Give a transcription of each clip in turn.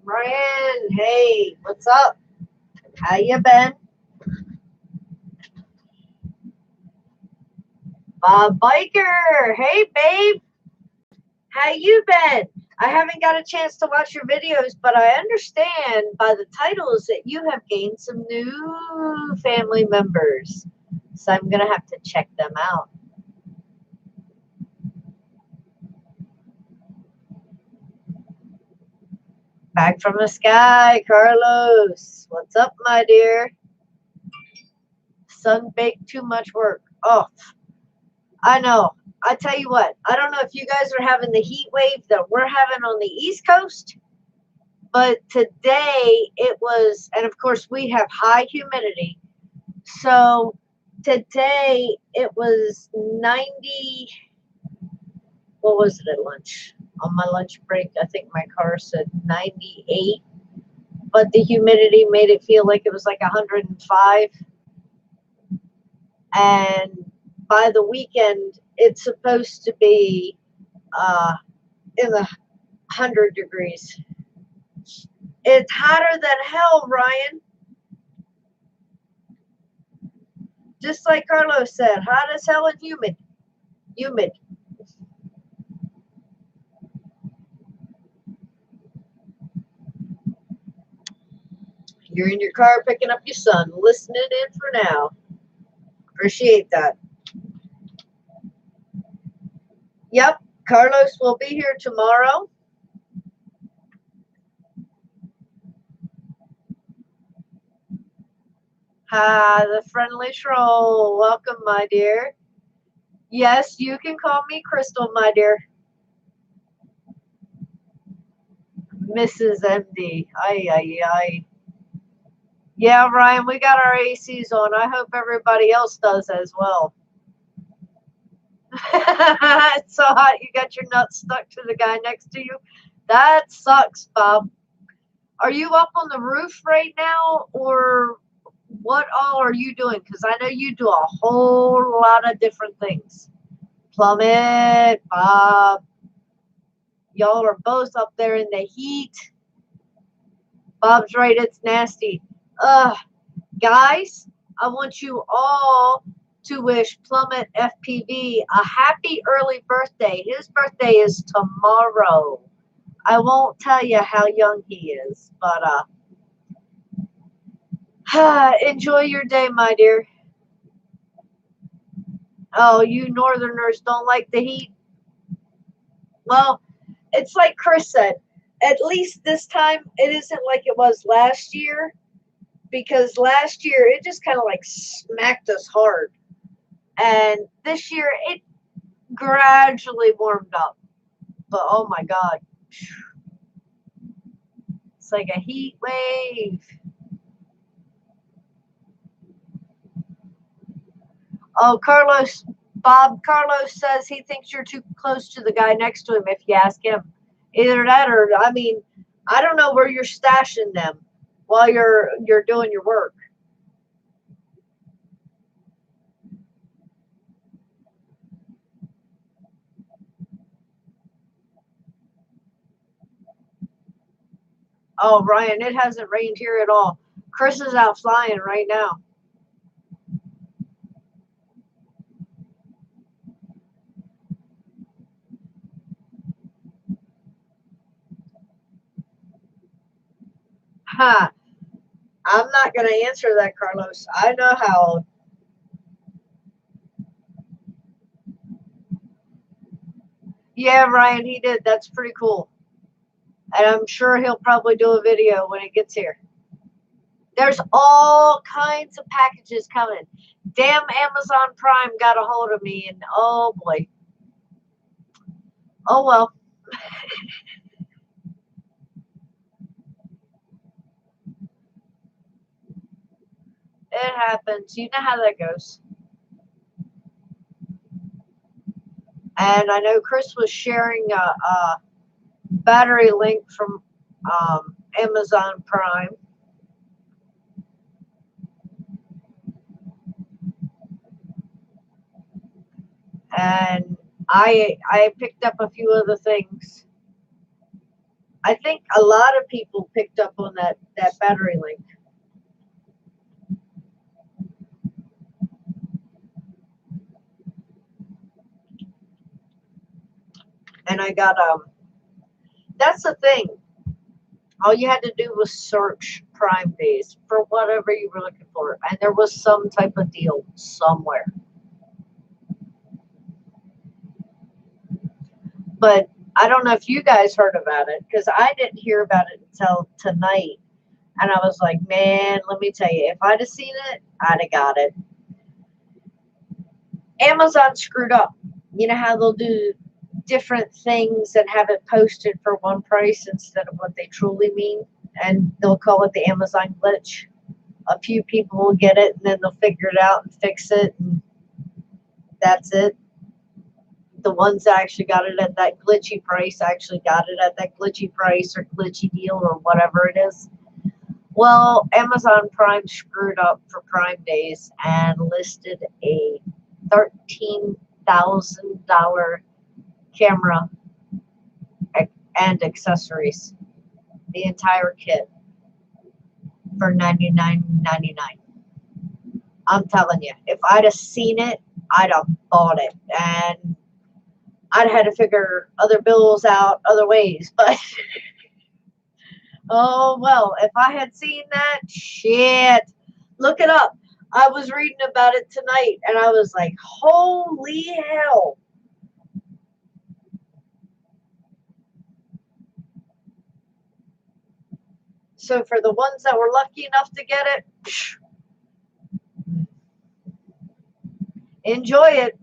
Ryan, hey, what's up? How you been? Bob Biker, hey babe, how you been? I haven't got a chance to watch your videos, but I understand by the titles that you have gained some new family members. So I'm gonna have to check them out. Back from the sky, Carlos. What's up, my dear? Sun baked too much work. Oh, I know. I tell you what, I don't know if you guys are having the heat wave that we're having on the East Coast, but today it was, and of course we have high humidity. So today it was 90, what was it at lunch? On my lunch break, I think my car said 98, but the humidity made it feel like it was like 105. And by the weekend, it's supposed to be in the 100 degrees. It's hotter than hell, Ryan. Just like Carlos said, hot as hell and humid. Humid. You're in your car picking up your son, listening in for now. Appreciate that. Yep, Carlos will be here tomorrow. Hi, the friendly troll. Welcome, my dear. Yes, you can call me Crystal, my dear. Mrs. MD. Ay, ay, ay. Yeah, Ryan, we got our ACs on. I hope everybody else does as well. It's so hot you got your nuts stuck to the guy next to you. That sucks, Bob. Are you up on the roof right now, or what all are you doing? Because I know you do a whole lot of different things. Plummet, Bob, y'all are both up there in the heat. Bob's right, it's nasty. Guys, I want you all to wish Plummet FPV a happy early birthday. His birthday is tomorrow. I won't tell you how young he is, but enjoy your day, my dear. Oh, you northerners don't like the heat? Well, it's like Chris said. At least this time it isn't like it was last year, because last year it just kind of like smacked us hard. And this year it gradually warmed up. But oh my God. It's like a heat wave. Oh, Carlos says he thinks you're too close to the guy next to him if you ask him. Either that or, I mean, I don't know where you're stashing them while you're doing your work. Oh, Ryan, it hasn't rained here at all. Chris is out flying right now. Ha! I'm not going to answer that, Carlos. I know how. Yeah, Ryan, he did. That's pretty cool. And I'm sure he'll probably do a video when it gets here. There's all kinds of packages coming. Damn, Amazon Prime got a hold of me, and oh boy. Oh well. It happens. You know how that goes. And I know Chris was sharing a battery link from Amazon Prime. And I picked up a few other things. I think a lot of people picked up on that battery link. And I got that's the thing. All you had to do was search Prime Days for whatever you were looking for, and there was some type of deal somewhere. But I don't know if you guys heard about it, because I didn't hear about it until tonight. And I was like, man, let me tell you, if I'd have seen it, I'd have got it. Amazon screwed up. You know how they'll do different things and have it posted for one price instead of what they truly mean? And they'll call it the Amazon glitch. A few people will get it, and then they'll figure it out and fix it, and that's it. The ones that actually got it at that glitchy price actually got it at that glitchy price or glitchy deal or whatever it is. Well, Amazon Prime screwed up for Prime Days and listed a $13,000 camera and accessories, the entire kit, for $99.99. I'm telling you, if I'd have seen it, I'd have bought it, and I'd had to figure other bills out other ways, but oh well, if I had seen that, shit, look it up. I was reading about it tonight, and I was like, holy hell. So for the ones that were lucky enough to get it, enjoy it.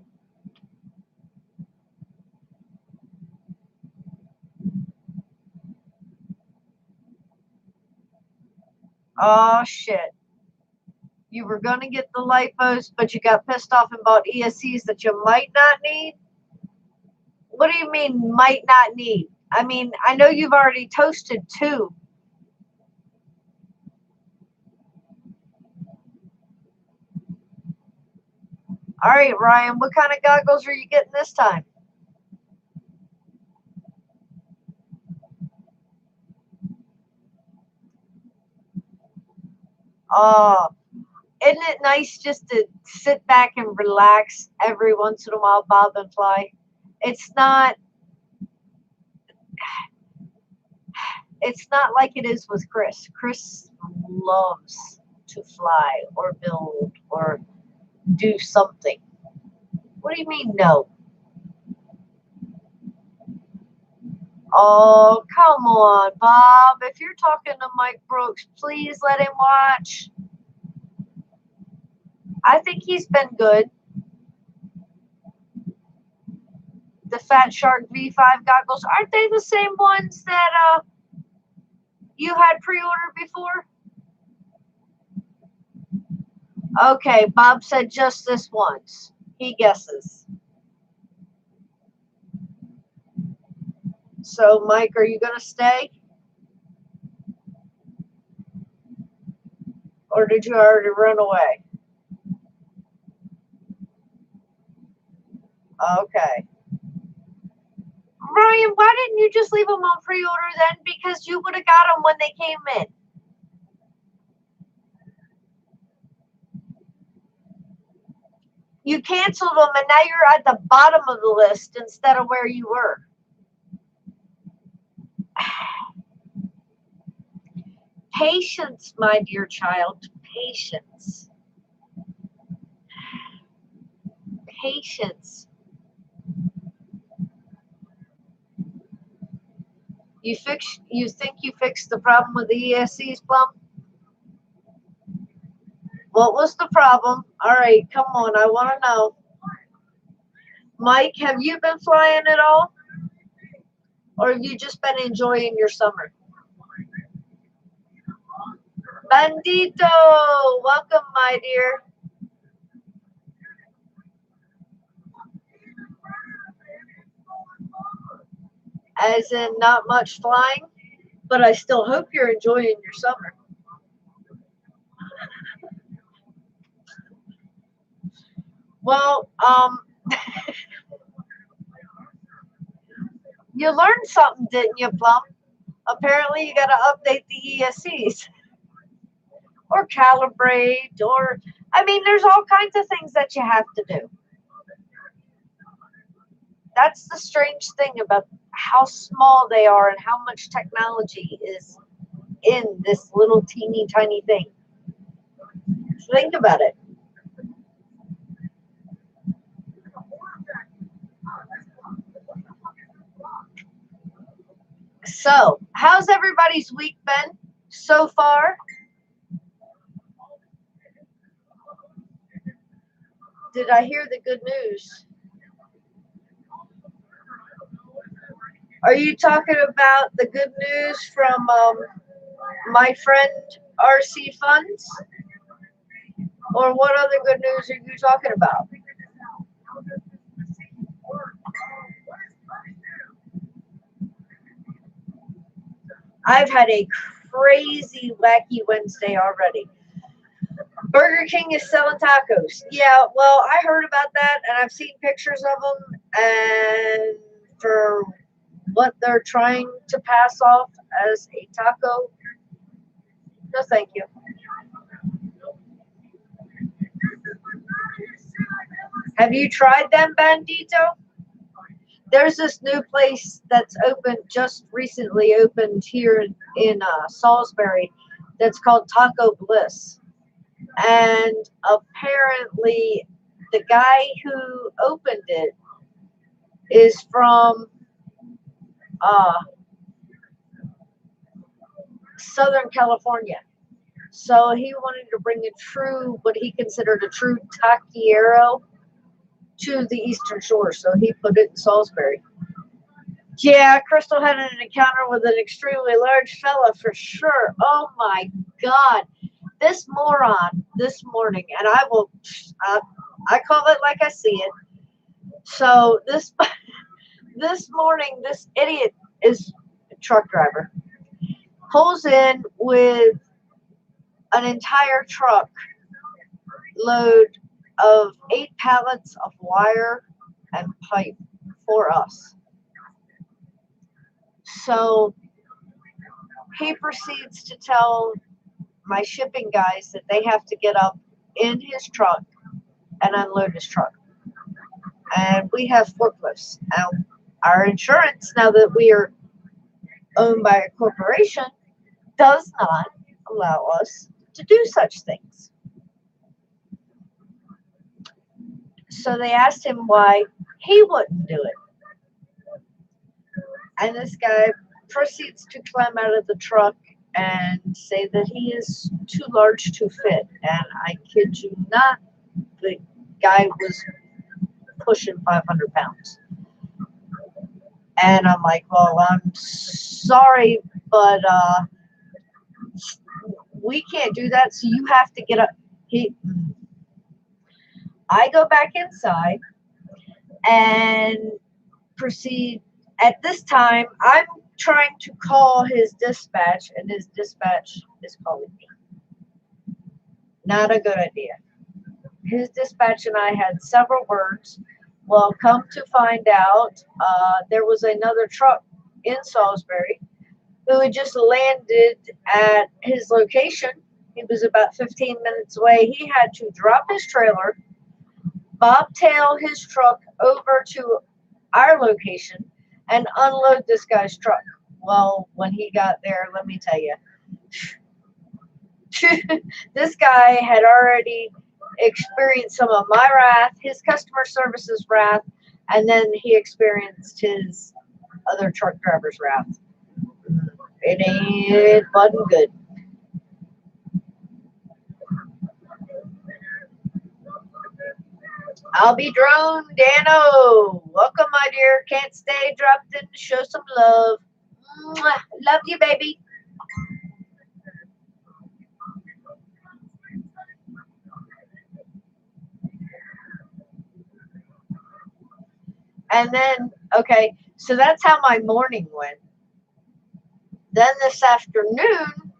Oh shit. You were going to get the lipos, but you got pissed off and bought ESCs that you might not need? What do you mean, might not need? I mean, I know you've already toasted 2. All right, Ryan, what kind of goggles are you getting this time? Oh, isn't it nice just to sit back and relax every once in a while, bob and fly? It's not it's not like it is with Chris. Chris loves to fly or build or do something. What do you mean no? Oh, come on, Bob. If you're talking to Mike Brooks, please let him watch. I think he's been good. The Fat Shark V5 goggles, aren't they the same ones that you had pre-ordered before? Okay, Bob said just this once. He guesses. So, Mike, are you going to stay? Or did you already run away? Okay. Ryan, why didn't you just leave them on pre-order then? Because you would have got them when they came in. You canceled them, and now you're at the bottom of the list instead of where you were. Patience, my dear child. Patience. Patience. You think you fixed the problem with the ESCs, Plum? What was the problem? All right, come on, I want to know. Mike, have you been flying at all? Or have you just been enjoying your summer? Bandito, welcome, my dear. As in not much flying, but I still hope you're enjoying your summer. Well, you learned something, didn't you, Plum? Apparently, you got to update the ESCs or calibrate, or I mean, there's all kinds of things that you have to do. That's the strange thing about how small they are and how much technology is in this little teeny tiny thing. Think about it. So, how's everybody's week been so far? Did I hear the good news? Are you talking about the good news from my friend RC Funds? Or what other good news are you talking about? I've had a crazy, wacky Wednesday already. Burger King is selling tacos. Yeah, well, I heard about that and I've seen pictures of them. And for what they're trying to pass off as a taco, no thank you. Have you tried them, Bandito? There's this new place that's opened, just recently opened here in Salisbury, that's called Taco Bliss. And apparently, the guy who opened it is from uh, Southern California. So he wanted to bring a true, what he considered a true taquero to the Eastern Shore. So he put it in Salisbury. Yeah, Crystal had an encounter with an extremely large fella for sure. Oh my God. This moron this morning, and I call it like I see it. So this morning, this idiot is a truck driver, pulls in with an entire truck load of 8 pallets of wire and pipe for us. So he proceeds to tell my shipping guys that they have to get up in his truck and unload his truck. And we have forklifts. Now, our insurance, now that we are owned by a corporation, does not allow us to do such things. So they asked him why he wouldn't do it. And this guy proceeds to climb out of the truck and say that he is too large to fit. And I kid you not, the guy was pushing 500 pounds. And I'm like, well, I'm sorry, but we can't do that, so you have to get up. I go back inside and proceed. At this time, I'm trying to call his dispatch, and his dispatch is calling me. Not a good idea. His dispatch and I had several words. Well, come to find out, there was another truck in Salisbury who had just landed at his location. He was about 15 minutes away. He had to drop his trailer, bobtail his truck over to our location, and unload this guy's truck. Well, when he got there, let me tell you, this guy had already experienced some of my wrath, his customer service's wrath, and then he experienced his other truck driver's wrath. It wasn't good. I'll be drone, Dano. Welcome, my dear. Can't stay. Dropped in to show some love. Mwah. Love you, baby. And then, okay, so that's how my morning went. Then this afternoon,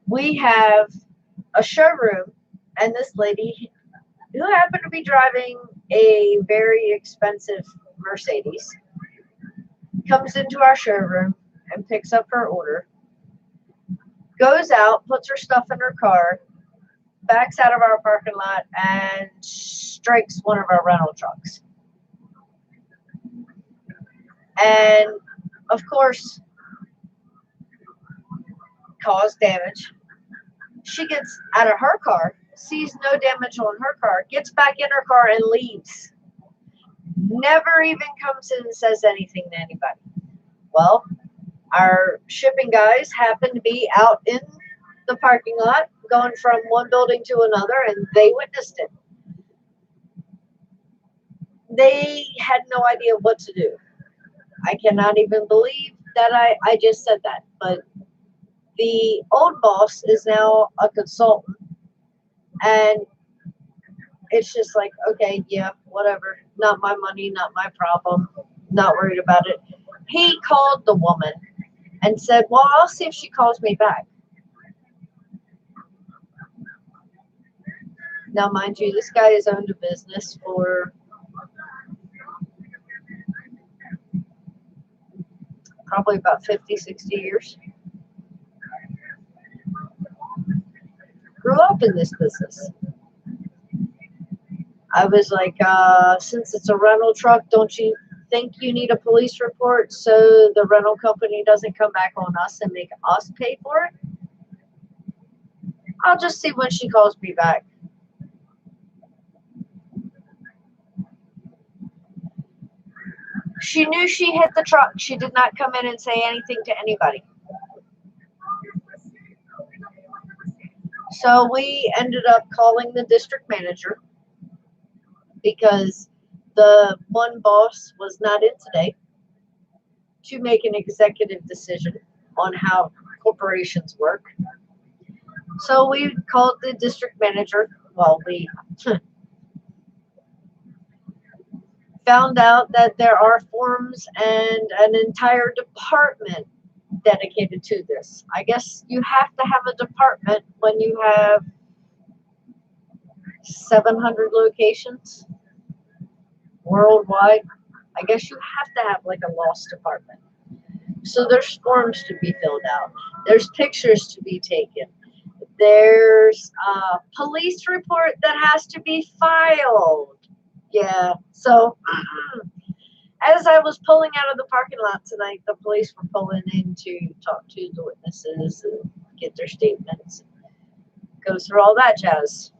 we have a showroom, and this lady who happened to be driving a very expensive Mercedes comes into our showroom and picks up her order, goes out, puts her stuff in her car, backs out of our parking lot, and strikes one of our rental trucks. And, of course, caused damage. She gets out of her car, sees no damage on her car, gets back in her car and leaves. Never even comes in and says anything to anybody. Well, our shipping guys happened to be out in the parking lot going from one building to another, and they witnessed it. They had no idea what to do. I cannot even believe that I just said that, but the old boss is now a consultant, and it's just like, okay, yeah, whatever, not my money, not my problem, not worried about it. He called the woman and said, well, I'll see if she calls me back. Now, mind you, this guy has owned a business for probably about 50, 60 years. Grew up in this business. I was like, since it's a rental truck, don't you think you need a police report so the rental company doesn't come back on us and make us pay for it? I'll just see when she calls me back. She knew she hit the truck. She did not come in and say anything to anybody. So we ended up calling the district manager because the one boss was not in today to make an executive decision on how corporations work. So we called the district manager. Well, we found out that there are forms and an entire department dedicated to this. I guess you have to have a department when you have 700 locations worldwide. I guess you have to have like a loss department. So there's forms to be filled out. There's pictures to be taken. There's a police report that has to be filed. Yeah. So as I was pulling out of the parking lot tonight, the police were pulling in to talk to the witnesses and get their statements. Go through all that jazz.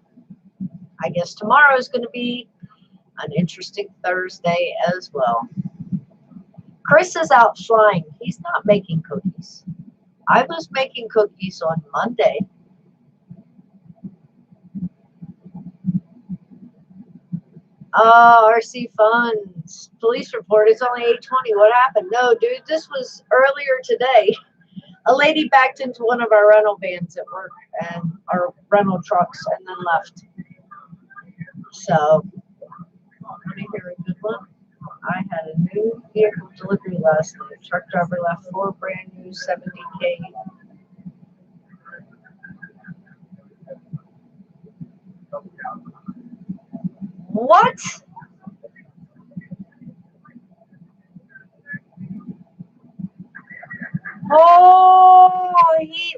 I guess tomorrow is going to be an interesting Thursday as well. Chris is out flying. He's not making cookies. I was making cookies on Monday. RC funds. Police report. It's only 8:20. What happened? No, dude, this was earlier today. A lady backed into one of our rental vans at work and our rental trucks and then left. So, let me hear a good one. I had a new vehicle delivery last night. Truck driver left 4 brand new 70K. What? Oh, he.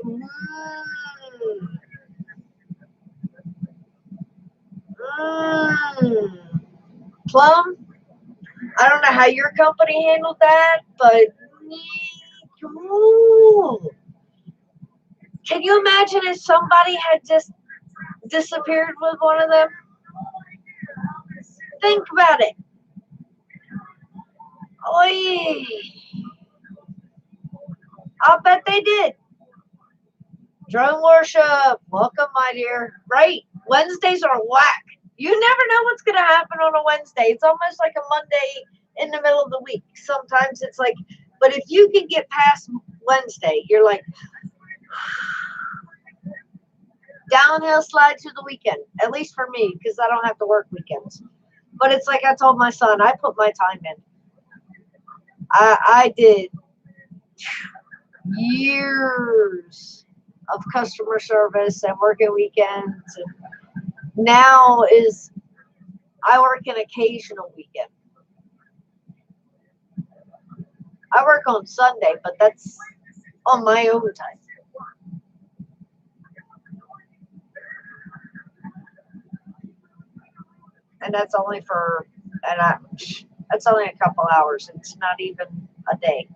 Plum, I don't know how your company handled that, but ooh. Can you imagine if somebody had just disappeared with one of them? Think about it. Oy. I'll bet they did. Drone worship. Welcome, my dear. Right. Wednesdays are whack. You never know what's going to happen on a Wednesday. It's almost like a Monday in the middle of the week. Sometimes it's like, but if you can get past Wednesday, you're like, downhill slide to the weekend. At least for me, because I don't have to work weekends. But it's like I told my son, I put my time in. I did years of customer service and working weekends. And now I work an occasional weekend. I work on Sunday, but that's on my own time. And that's only for, and I, that's only a couple hours. It's not even a day.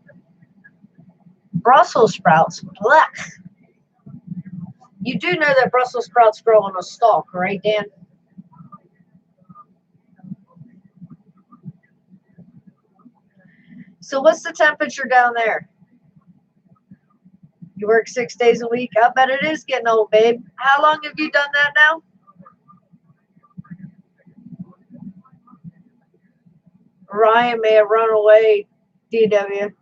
Brussels sprouts, blech. You do know that Brussels sprouts grow on a stalk, right, Dan? So what's the temperature down there? You work 6 days a week? I bet it is getting old, babe. How long have you done that now? Ryan may have run away, DW.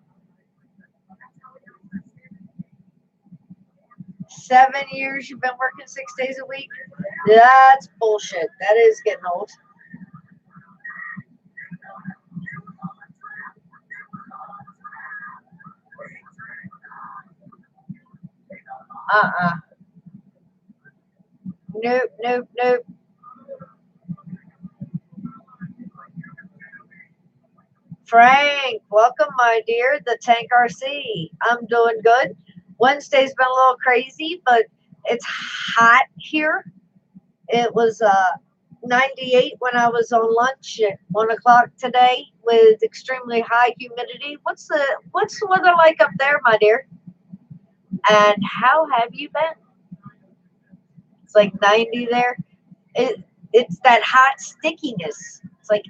7 years you've been working 6 days a week? That's bullshit. That is getting old. Uh-uh. Nope, nope, nope. Frank, welcome, my dear. The Tank RC. I'm doing good. Wednesday's been a little crazy, but it's hot here. It was 98 when I was on lunch at 1 o'clock today with extremely high humidity. What's the weather like up there, my dear? And how have you been? It's like 90 there. It's that hot stickiness. It's like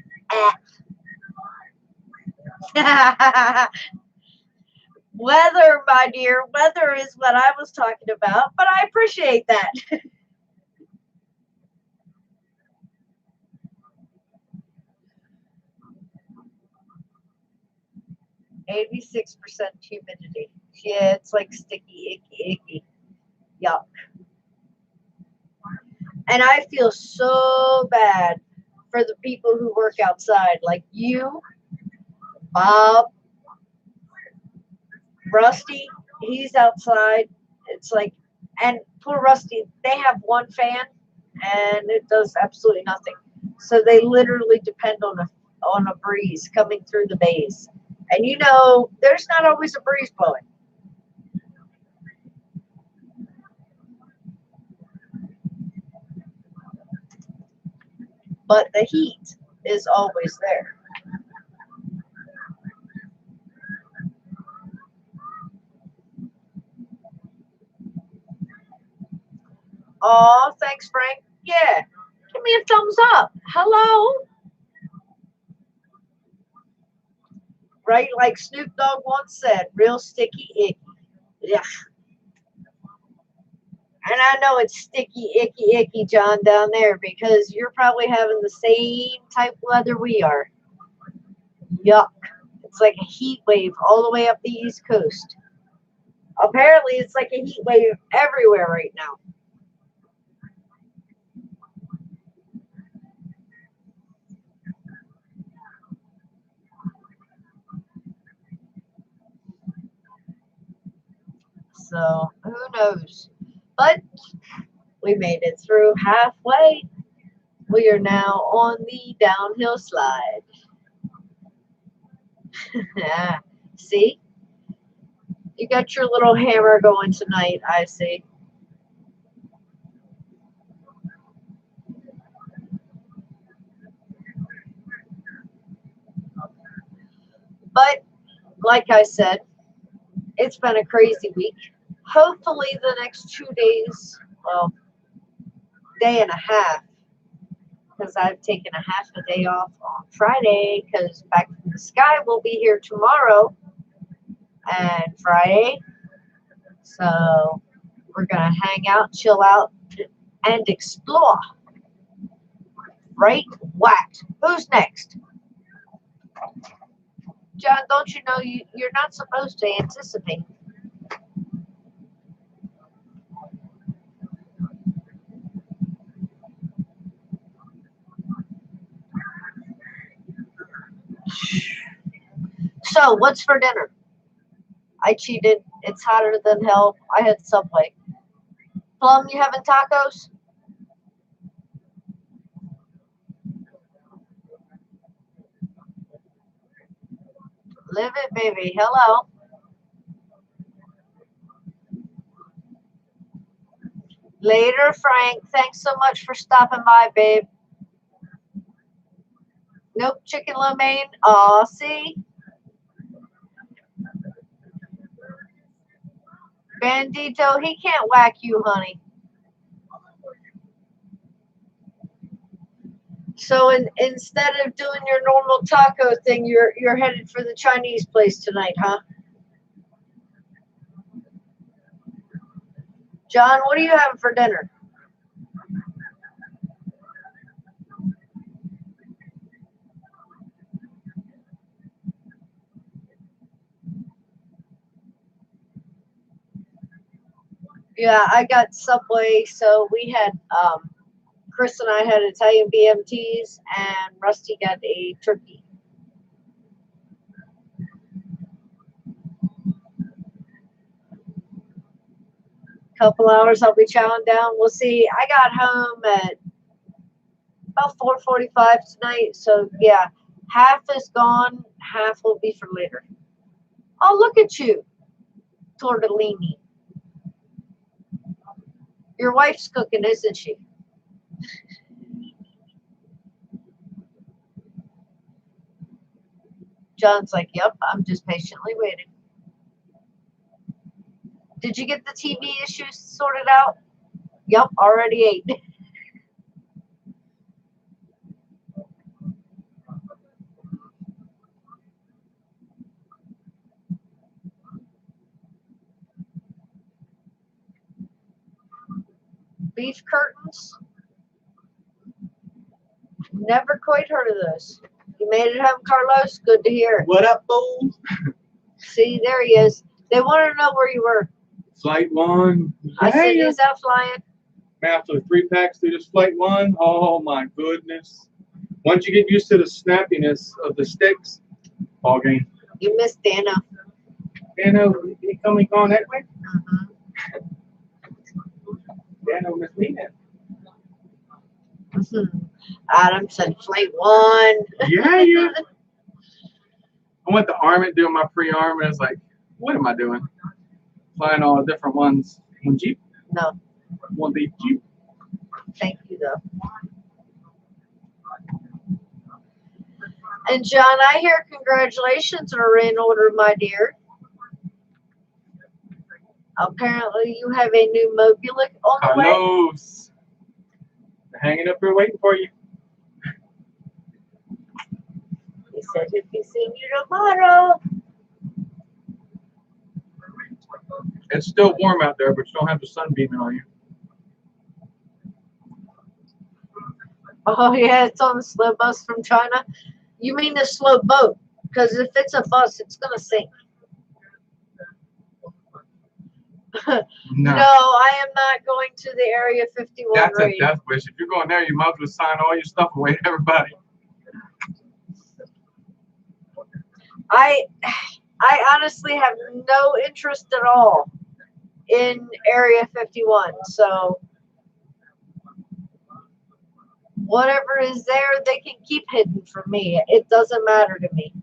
weather, my dear. Weather is what I was talking about, but I appreciate that. 86% humidity. Yeah, it's like sticky, icky. Yuck. And I feel so bad for the people who work outside, like you, Bob, Rusty. He's outside. It's like, and poor Rusty, they have one fan and it does absolutely nothing. So they literally depend on a breeze coming through the bays. And you know, there's not always a breeze blowing. But the heat is always there. Oh, thanks, Frank. Yeah, give me a thumbs up. Hello. Right, like Snoop Dogg once said, real sticky icky. Yeah. And I know it's sticky, icky, John, down there because you're probably having the same type of weather we are. Yuck. It's like a heat wave all the way up the East Coast. Apparently, it's like a heat wave everywhere right now. So, who knows? But we made it through halfway. We are now on the downhill slide. See? You got your little hammer going tonight, I see. But like I said, it's been a crazy week. Hopefully the next 2 days, well, day and a half, because I've taken a half a day off on Friday because Back from the Sky will be here tomorrow and Friday. So we're going to hang out, chill out, and explore. Right? Whacked. Who's next? John, don't you know you're not supposed to anticipate? So, what's for dinner? I cheated. It's hotter than hell. I had Subway. Plum, you having tacos? Live it, baby. Hello. Later, Frank. Thanks so much for stopping by, babe. Nope, chicken lo mein. Aw, see? Bandito, he can't whack you, honey. So instead of doing your normal taco thing, you're headed for the Chinese place tonight, huh? John, what are you having for dinner? Yeah, I got Subway, so we had Chris and I had Italian BMTs, and Rusty got a turkey. Couple hours, I'll be chowing down. We'll see. I got home at about 4:45 tonight, so yeah, half is gone, half will be for later. Oh, look at you, tortellini. Your wife's cooking, isn't she? John's like, yep, I'm just patiently waiting. Did you get the TV issues sorted out? Yep, already ate. Beef curtains? Never quite heard of those. You made it home, Carlos? Good to hear. What up, fools? See, there he is. They want to know where you were. Flight 1. I said, is that flying? After 3 packs through this Flight 1, oh my goodness. Once you get used to the snappiness of the sticks, ball game. You missed Dano. Dano, he coming on that way? Mm-hmm. Dano missed me then. Mm-hmm. Adam said Flight 1. Yeah. I went to Armit doing my pre-arm, and I was like, what am I doing? Flying all the different ones. One Jeep? No. One big Jeep. Thank you, though. And John, I hear congratulations are in order, my dear. Apparently, you have a new Mobulic on the way. Carlos. They're hanging up here waiting for you. He said he'll be seeing you tomorrow. It's still warm out there, but you don't have the sun beaming on you. Oh, yeah, it's on the slow bus from China. You mean the slow boat? Because if it's a bus, it's going to sink. No, I am not going to the Area 51 That's raid. a death wish. If you're going there, you might as well sign all your stuff away to everybody. I honestly have no interest at all in Area 51. So whatever is there, they can keep hidden from me. It doesn't matter to me.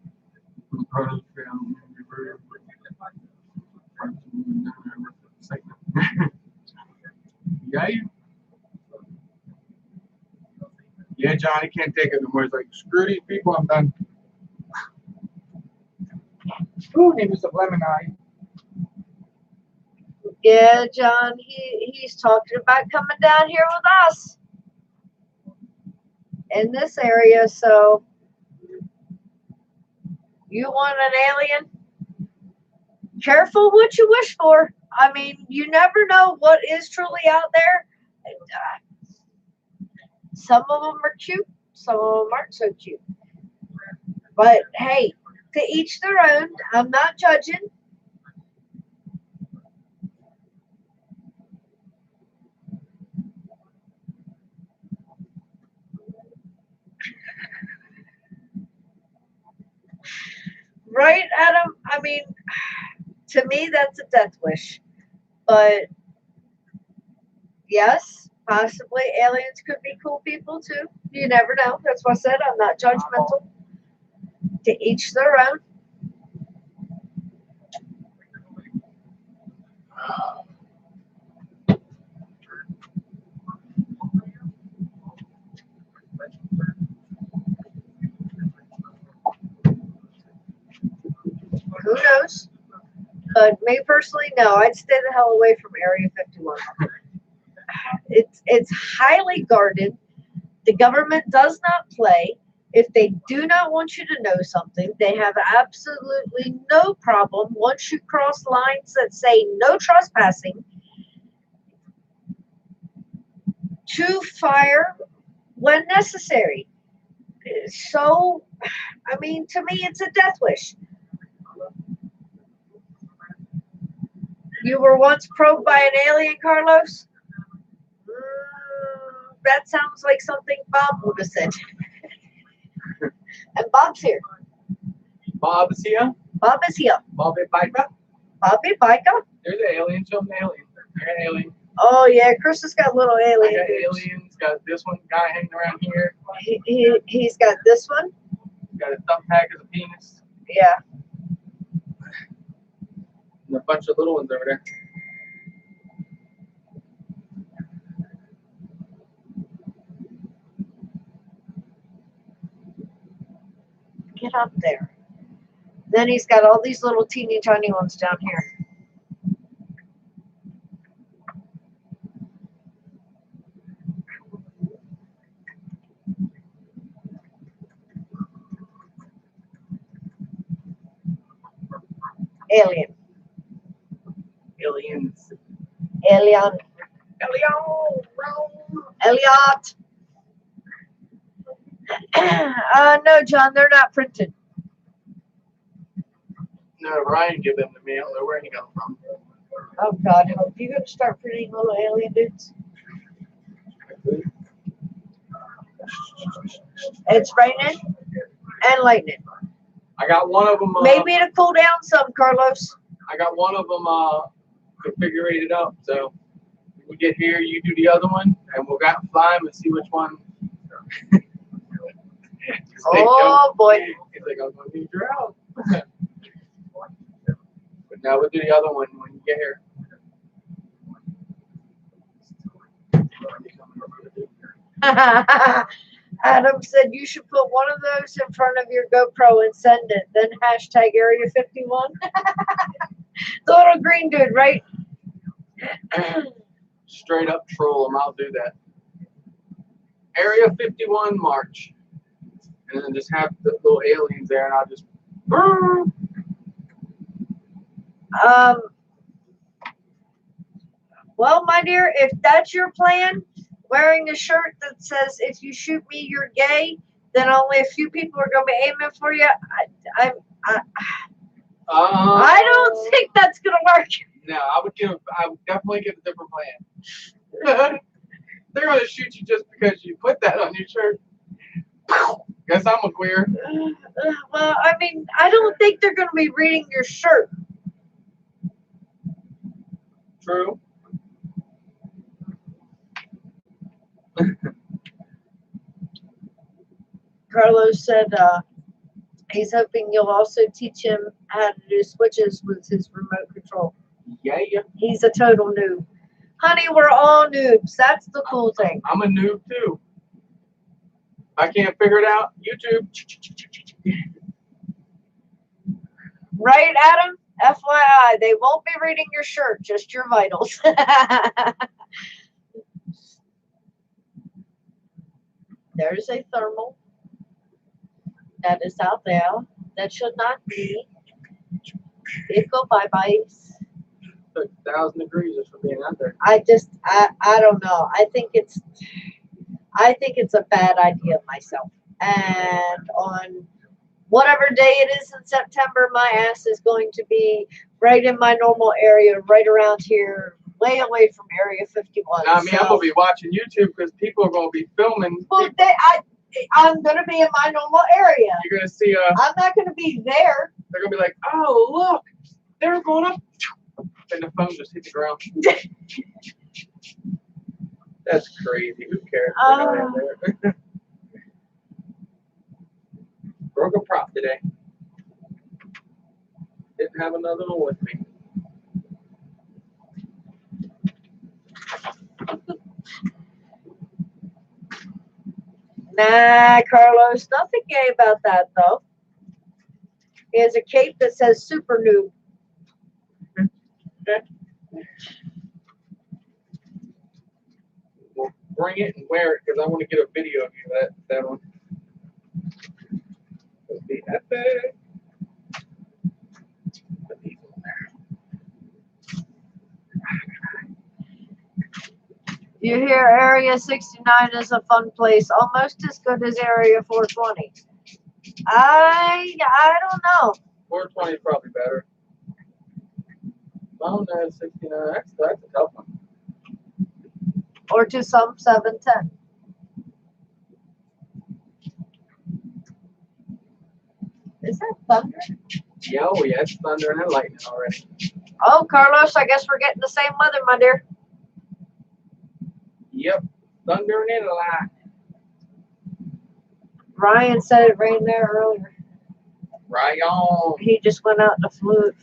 Yeah, Johnny can't take it no more. He's like, screw these people, I'm done. Ooh, need me some lemonade. Yeah, John, he's talking about coming down here with us in this area. So you want an alien? Careful what you wish for. I mean, you never know what is truly out there. Some of them are cute, some of them aren't so cute. But hey, to each their own. I'm not judging. Right, Adam? I mean, to me, that's a death wish. But yes, possibly aliens could be cool people too. You never know. That's why I said I'm not judgmental. To each their own. Who knows? But me personally, no. I'd stay the hell away from Area 51. It's highly guarded. The government does not play. If they do not want you to know something, they have absolutely no problem once you cross lines that say no trespassing to fire when necessary. So, I mean, to me, it's a death wish. You were once probed by an alien, Carlos? That sounds like something Bob would have said. And Bob's here. Bob is here. Bob is here. Bobby Biker. Bobby Biker. There's an alien. Show me an alien. I got an alien. Oh yeah, Chris has got little alien. I got aliens. Got this one guy hanging around here. He's got this one. Got a thumb pack as a penis. Yeah. And a bunch of little ones over there. Get up there. Then he's got all these little teeny tiny ones down here. Alien. Aliens. Alien. Alien. Elliot. No, John, they're not printed. No, Ryan gave them to me. I don't know where he got them from. Oh God, are you gonna start printing little alien dudes? It's raining and lightning. I got one of them. Maybe to cool down some, Carlos. I got one of them configured up. So when we get here, you do the other one, and we'll fly them and see which one. Oh boy. He's like, I'm gonna need your help. But now we'll do the other one when you get here. Adam said you should put one of those in front of your GoPro and send it. Then hashtag Area 51. The little green dude, right? Straight up troll them. I'll do that. Area 51 March. And then just have the little aliens there, and I'll just. Well, my dear, if that's your plan, wearing a shirt that says "If you shoot me, you're gay," then only a few people are going to be aiming for you. I don't think that's going to work. No, I would definitely give a different plan. They're going to shoot you just because you put that on your shirt. Guess I'm a queer. Well, I mean, I don't think they're going to be reading your shirt. True. Carlos said he's hoping you'll also teach him how to do switches with his remote control. Yeah. He's a total noob. Honey, we're all noobs. That's the cool thing. I'm a noob too. I can't figure it out. YouTube. Right, Adam? FYI, they won't be reading your shirt, just your vitals. There's a thermal that is out there that should not be. It go bye-byes. 1,000 degrees just for being out there. I don't know. I think it's a bad idea myself. And on whatever day it is in September, my ass is going to be right in my normal area, right around here, way away from Area 51. I mean, I'm going to be watching YouTube because people are going to be filming. Well, I'm going to be in my normal area. You're going to see I'm not going to be there. They're going to be like, oh, look, they're going up. And the phone just hit the ground. That's crazy. Who cares? Broke a prop today. Didn't have another one with me. Nah, Carlos, nothing gay about that, though. He has a cape that says Super Noob. Well, bring it and wear it because I want to get a video of you. That one. It'll be epic. Put these in there. You hear Area 69 is a fun place, almost as good as Area 420. I don't know. 420 is probably better. Oh no, 69. That's a tough one. Or to some 710. Is that thunder? Yeah, oh yeah, it's thunder and lightning already. Oh, Carlos, I guess we're getting the same weather, my dear. Yep, thunder and lightning. Ryan said it rained there earlier. Right on. He just went out to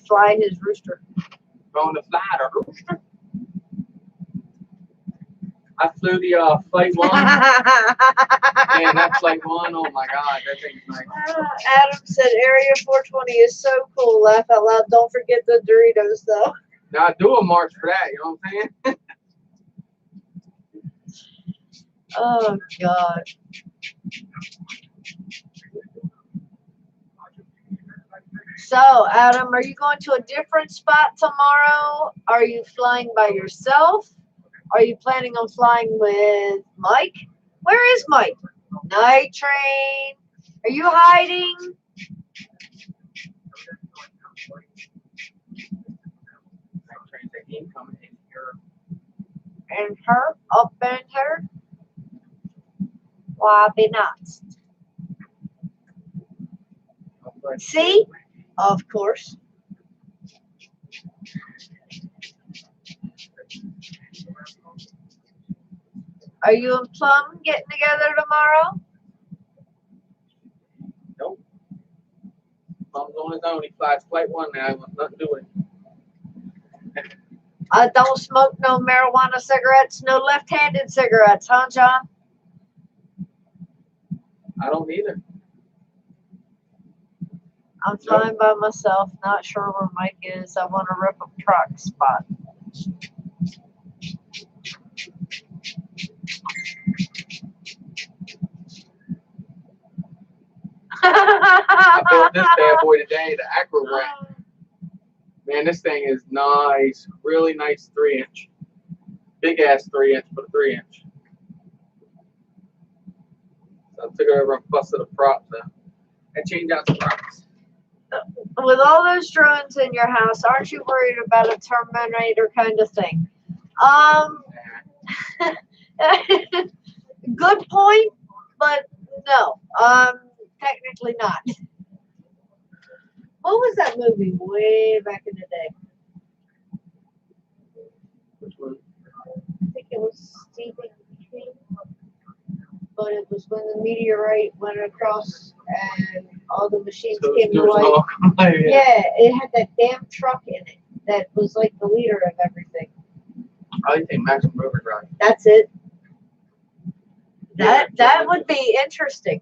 fly his rooster. Going to fly the rooster. I flew the Flight 1. Man, that Flight 1, oh my God, that thing's nice. Adam said Area 420 is so cool. Laugh out loud. Don't forget the Doritos, though. Now, I do a march for that, you know what I'm saying? Oh, God. So, Adam, are you going to a different spot tomorrow? Are you flying by yourself? Are you planning on flying with Mike? Where is Mike? Night train. Are you hiding? And her? Up and her? Why be not? See? Of course. Are you and Plum getting together tomorrow? Nope. Plum's on his own. He flies Flight 1 now. He wants nothing to do with it. I don't smoke no marijuana cigarettes, no left-handed cigarettes, huh, John? I don't either. I'm flying by myself, not sure where Mike is. I want to rip a truck spot. I built this bad boy today, the Acro Rat. Man, this thing is nice. Really nice 3-inch. Big ass 3-inch, but a 3-inch. So I took it over and busted the props out. I changed out the props. With all those drones in your house, aren't you worried about a Terminator kind of thing? Good point, but no. Technically not. What was that movie way back in the day? Which one? I think it was Stephen King, but it was when the meteorite went across and all the machines came to life. Yeah, it had that damn truck in it that was like the leader of everything. I think Maximum Overdrive. That's it. Yeah, That would be interesting.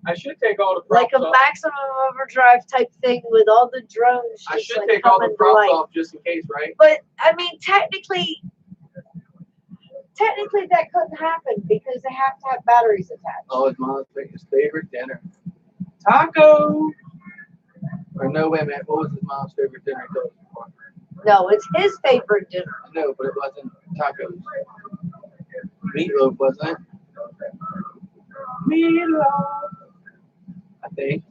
I should take all the props Like a off. Maximum Overdrive type thing with all the drones. I just should like take all the coming to props life. off just in case, right? But I mean, technically that couldn't happen because they have to have batteries attached. Oh, it's Mom's favorite dinner. Taco! Or no, wait a minute. What was his mom's favorite dinner? No, it's his favorite dinner. No, but it wasn't tacos. Meatloaf, wasn't it? Meatloaf. I think.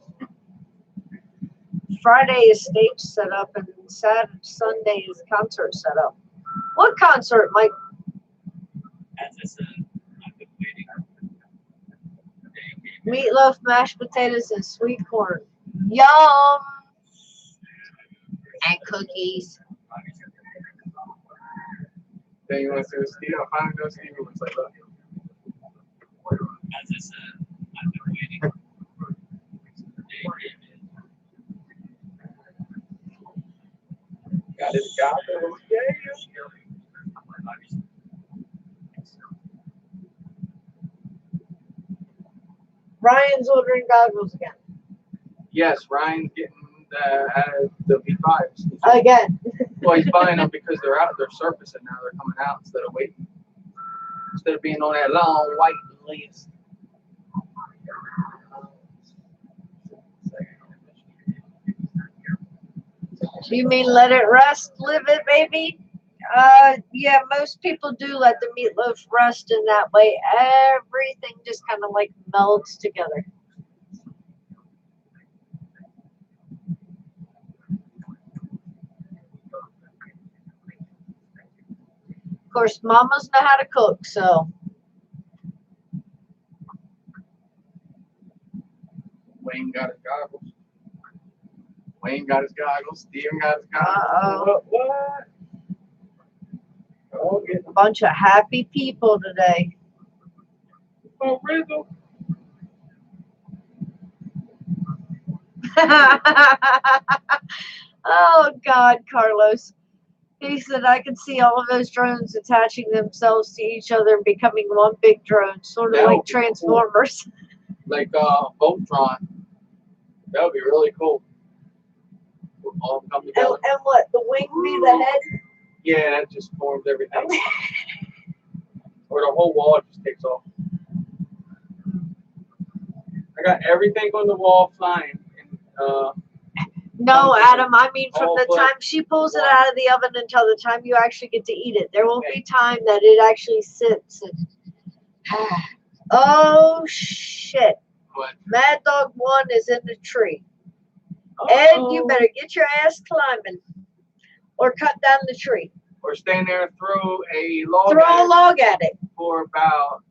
Friday is stage set up and Saturday, Sunday is concert set up. What concert, Mike? As I said, I've been waiting. Meatloaf, mashed potatoes, and sweet corn. Yum! And cookies. Then you want to see what Steve? I finally know Steve looks like that. As I said, I've been waiting. Got his goggles. Yeah. Ryan's ordering goggles again. Yes, Ryan's getting the V5s. Again. Well, he's buying them because they're out. They're surfacing now. They're coming out instead of waiting. Instead of being on that long white list. You mean let it rest, live it, baby? Yeah, most people do let the meatloaf rest in that way. Everything just kind of like melds together. Of course, mamas know how to cook, so. Wayne got his goggles. Wayne got his goggles. Steven got his goggles. Uh-oh. What? Oh, get A bunch of happy people today. oh, Rizzle. Oh, God, Carlos. He said, I can see all of those drones attaching themselves to each other and becoming one big drone, sort of That would like be cool. Transformers. Like Voltron. That would be really cool. We'll all come And together. what? The wing be the head? Yeah, that just forms everything. Or the whole wall just takes off. I got everything on the wall flying. And, No, Adam, I mean from Oh, the but- time she pulls it out of the oven until the time you actually get to eat it. There won't be time that it actually sits. And... Oh, shit. what? Mad Dog 1 is in the tree. Ed, you better get your ass climbing. Or cut down the tree. Or stand there and throw a log Throw at a it log at it. for about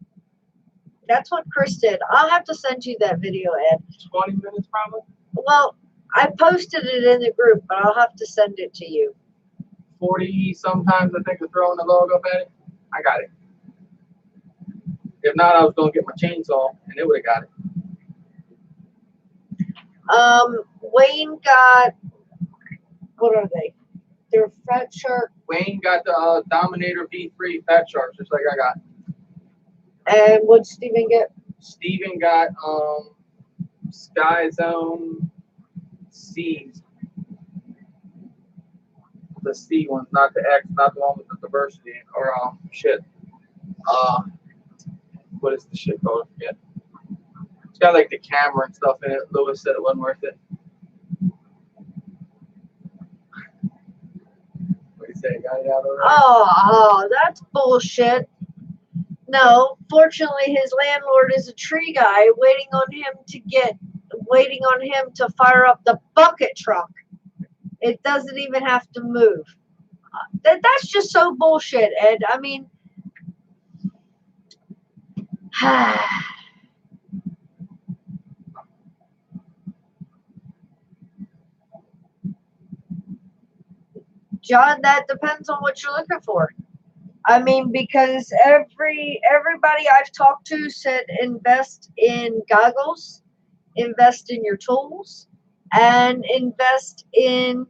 That's what Chris did. I'll have to send you that video, Ed. 20 minutes probably. Well, I posted it in the group, but I'll have to send it to you. 40 sometimes I think of throwing the log up at it. I got it. If not, I was going to get my chainsaw and it would have got it. Wayne got, what are they? They're Fat Shark. Wayne got the Dominator V3 Fat Sharks, just like I got. And what'd Steven get? Steven got Sky Zone C's. The C one, not the X, not the one with the diversity. Or shit. What is the shit called? I forget. It's got like the camera and stuff in it. Lewis said it wasn't worth it. What do you say? Got it out already? Oh, that's bullshit. No, fortunately, his landlord is a tree guy waiting on him to fire up the bucket truck. It doesn't even have to move. That's just so bullshit, Ed. I mean, John, that depends on what you're looking for. I mean, because everybody I've talked to said invest in goggles, invest in your tools, and invest in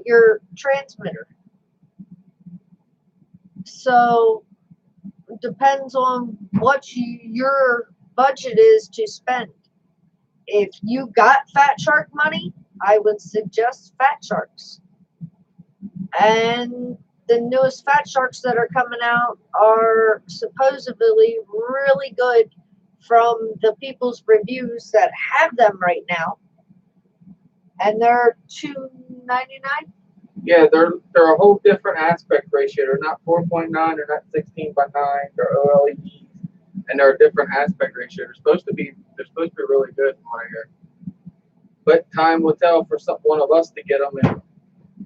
your transmitter. So depends on what your budget is to spend. If you got Fat Shark money, I would suggest Fat Sharks. And the newest Fat Sharks that are coming out are supposedly really good from the people's reviews that have them right now. And they're $2.99. Yeah, they're a whole different aspect ratio. They're not 4.9, they're not 16 by 9, they're OLEDs, and they're a different aspect ratio. They're supposed to be really good from what I hear. But time will tell for one of us to get them. And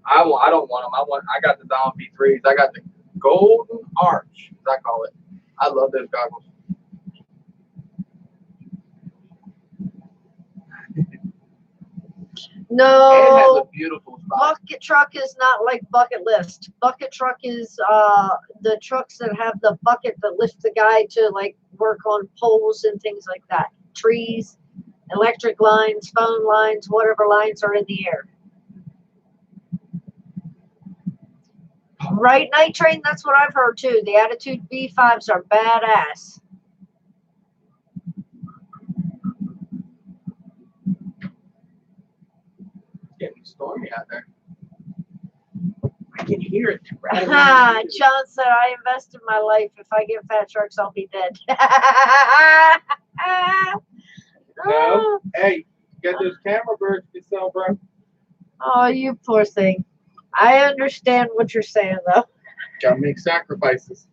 I don't want them. I got the Dom V3s. I got the Golden Arch, as I call it. I love those goggles. It has No, a beautiful spot. bucket truck is not like bucket list. Bucket truck is the trucks that have the bucket that lift the guy to like work on poles and things like that. Trees, electric lines, phone lines, whatever lines are in the air. Right, Night Train? That's what I've heard too. The Attitude V5s are badass. Getting stormy out there. I can hear it. John said, I invested my life. If I get fat sharks, I'll be dead. No. Hey, get those camera birds to sell, bro. Oh, you poor thing. I understand what you're saying, though. Gotta make sacrifices.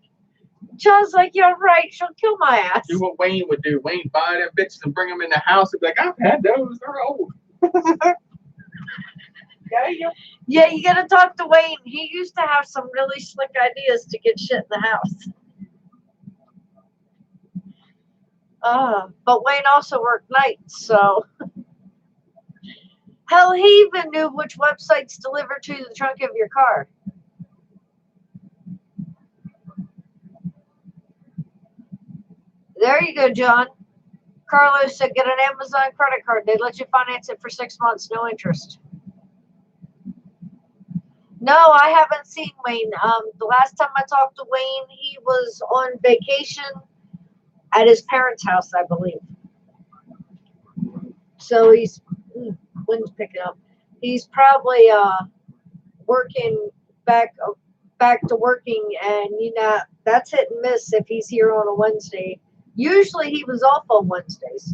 John's like, you're right. She'll kill my ass. Do what Wayne would do. Wayne buy them bitches and bring them in the house and be like, I've had those. They're old. Yeah, you gotta talk to Wayne. He used to have some really slick ideas to get shit in the house. But Wayne also worked nights, so hell, he even knew which websites deliver to the trunk of your car. There you go, John. Carlos said, get an Amazon credit card. They let you finance it for 6 months, no interest. No, I haven't seen Wayne. The last time I talked to Wayne, he was on vacation at his parents' house, I believe. So he's, wind's picking up. He's probably working back to working, and that's hit and miss if he's here on a Wednesday. Usually he was off on Wednesdays.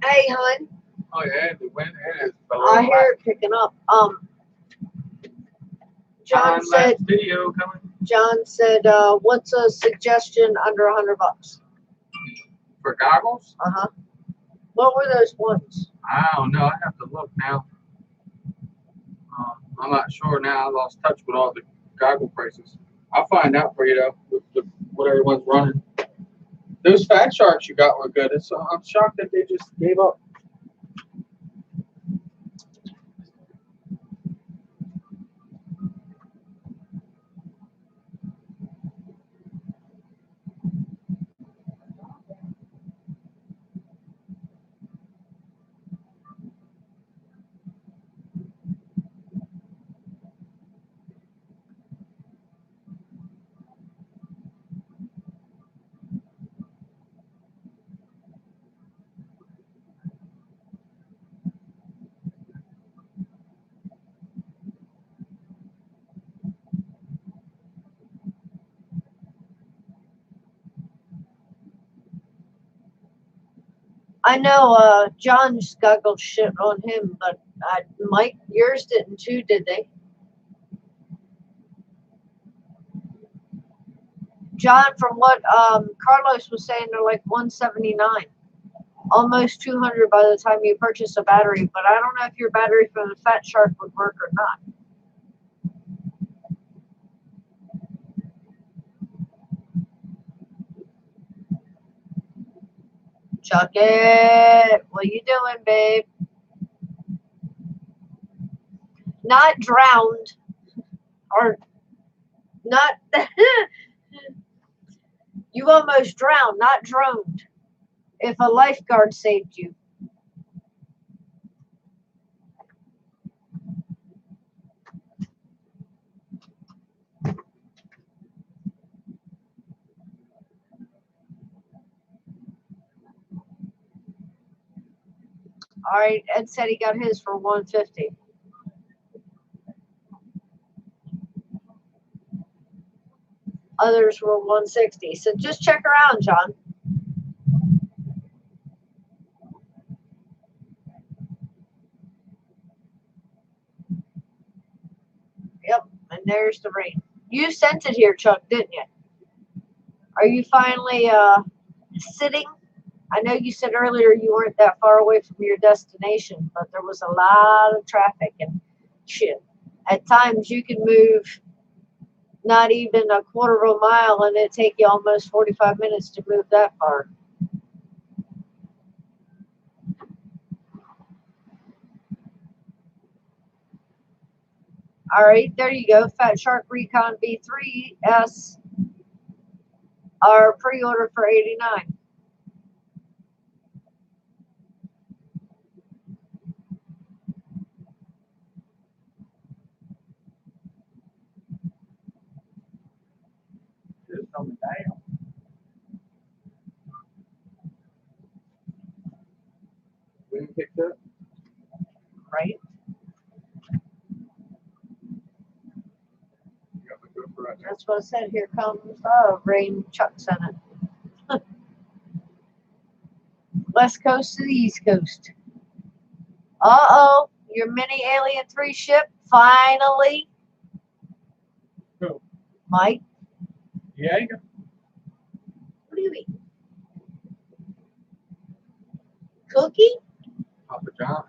Hey, hon. Oh yeah, the wind is. I hear it picking up. John said. Video coming. John said, "What's a suggestion under $100?" For goggles? What were those ones? I don't know. I have to look now. I'm not sure now. I lost touch with all the goggle prices. I'll find out for you though. With what everyone's running. Those fat sharks you got were good. I'm shocked that they just gave up. I know John's goggled shit on him, but Mike, yours didn't too, did they? John, from what Carlos was saying, they're like $179, almost $200 by the time you purchase a battery. But I don't know if your battery for the Fat Shark would work or not. Chuck it. What you doing, babe? Not drowned. Or not. You almost drowned, not droned. If a lifeguard saved you. All right, Ed said he got his for $150. Others were $160. So just check around, John. Yep, and there's the rain. You sent it here, Chuck, didn't you? Are you finally sitting? I know you said earlier you weren't that far away from your destination, but there was a lot of traffic and shit. At times you can move not even a quarter of a mile and it take you almost 45 minutes to move that far. All right, there you go. Fat Shark Recon V3S. Our pre-order for $89. coming down. Wind picked up. Right? You got to go for right now. That's what I said. Here comes rain chucks in it. West Coast to the East Coast. Uh-oh. Your mini Alien 3 ship finally. Who? Mike, Yeah, you go. what do you mean? Cookie? Papa John.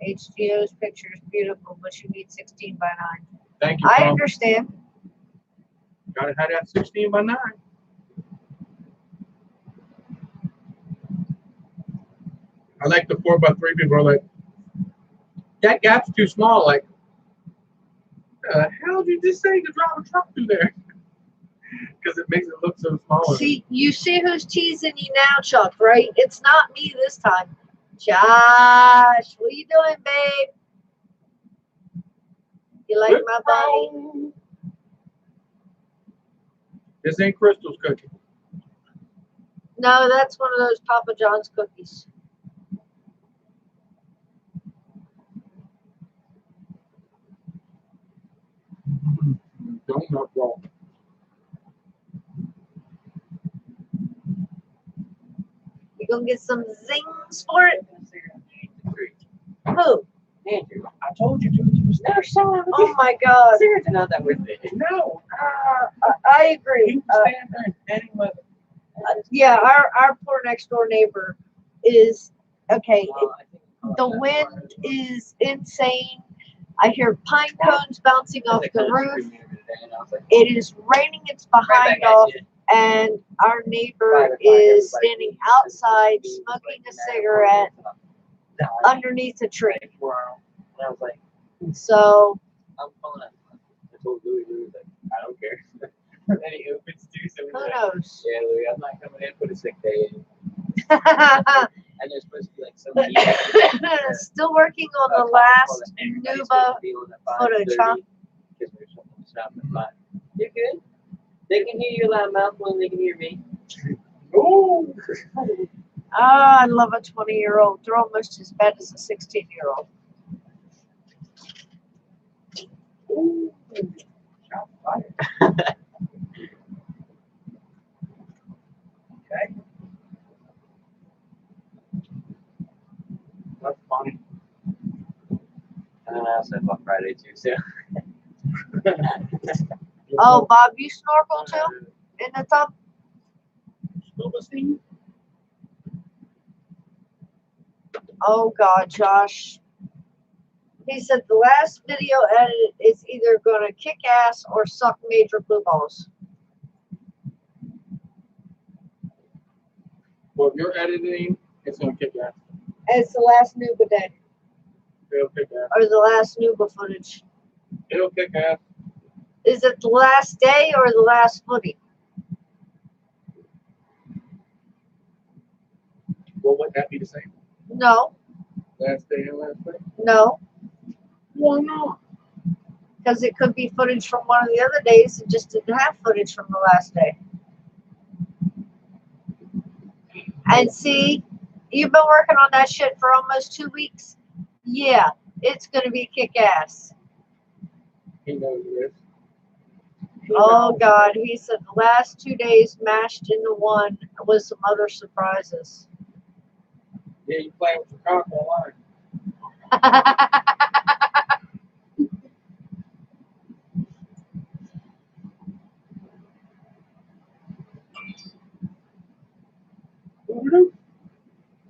HGO's picture is beautiful, but you need 16 by 9. Thank you, I Tom. understand. Gotta have that 16 by 9. I like the 4 by 3 people are like, that gap's too small. Like, the hell did you just say to drive a truck through there? Because it makes it look so small. See, you see who's teasing you now, Chuck, right? It's not me this time. Josh, what you doing, babe? You like my buddy? This ain't Crystal's cookie. No, that's one of those Papa John's cookies. Donut roll. You gonna get some zings for it? Who? Andrew, I told you to. No, son. Oh my God. Sarah's not that with it. No. I agree. You can stand there and any with it. Yeah, our poor next door neighbor is okay. The wind is insane. I hear pine cones bouncing off the roof. It is raining its behind off, and our neighbor is standing outside smoking a cigarette underneath a tree. And I was like, So I'm calling it. I told Louis was like, I don't care. And then he opens too, so who he's like, knows? yeah, Louis, I'm not coming in, put a sick day in. And there's supposed to be like some Still working on the last Nuba footage, huh? You're good. They can hear your loud mouth more than they can hear me. Ooh. Ah, I love a 20-year-old. They're almost as bad as a 16-year-old. Ooh. Shot fired. Okay. That's funny. And then I also have Friday too, so. Oh, Bob, you snorkel too in the tub? Scuba Steve? Oh God, Josh. He said the last video edited is either gonna kick ass or suck major blue balls. Well, if you're editing, it's gonna kick ass. It's the last Nuba day, It'll kick ass. or the last Nuba footage. It'll kick ass. Is it the last day or the last footy? Well, wouldn't that be the same? No, Last day and last day? no, Why not? because it could be footage from one of the other days and just didn't have footage from the last day. And see, you've been working on that shit for almost 2 weeks. Yeah, it's gonna be kick ass. He knows this. Oh God, he said the last 2 days mashed into one with some other surprises. Yeah, you playing with your cock online.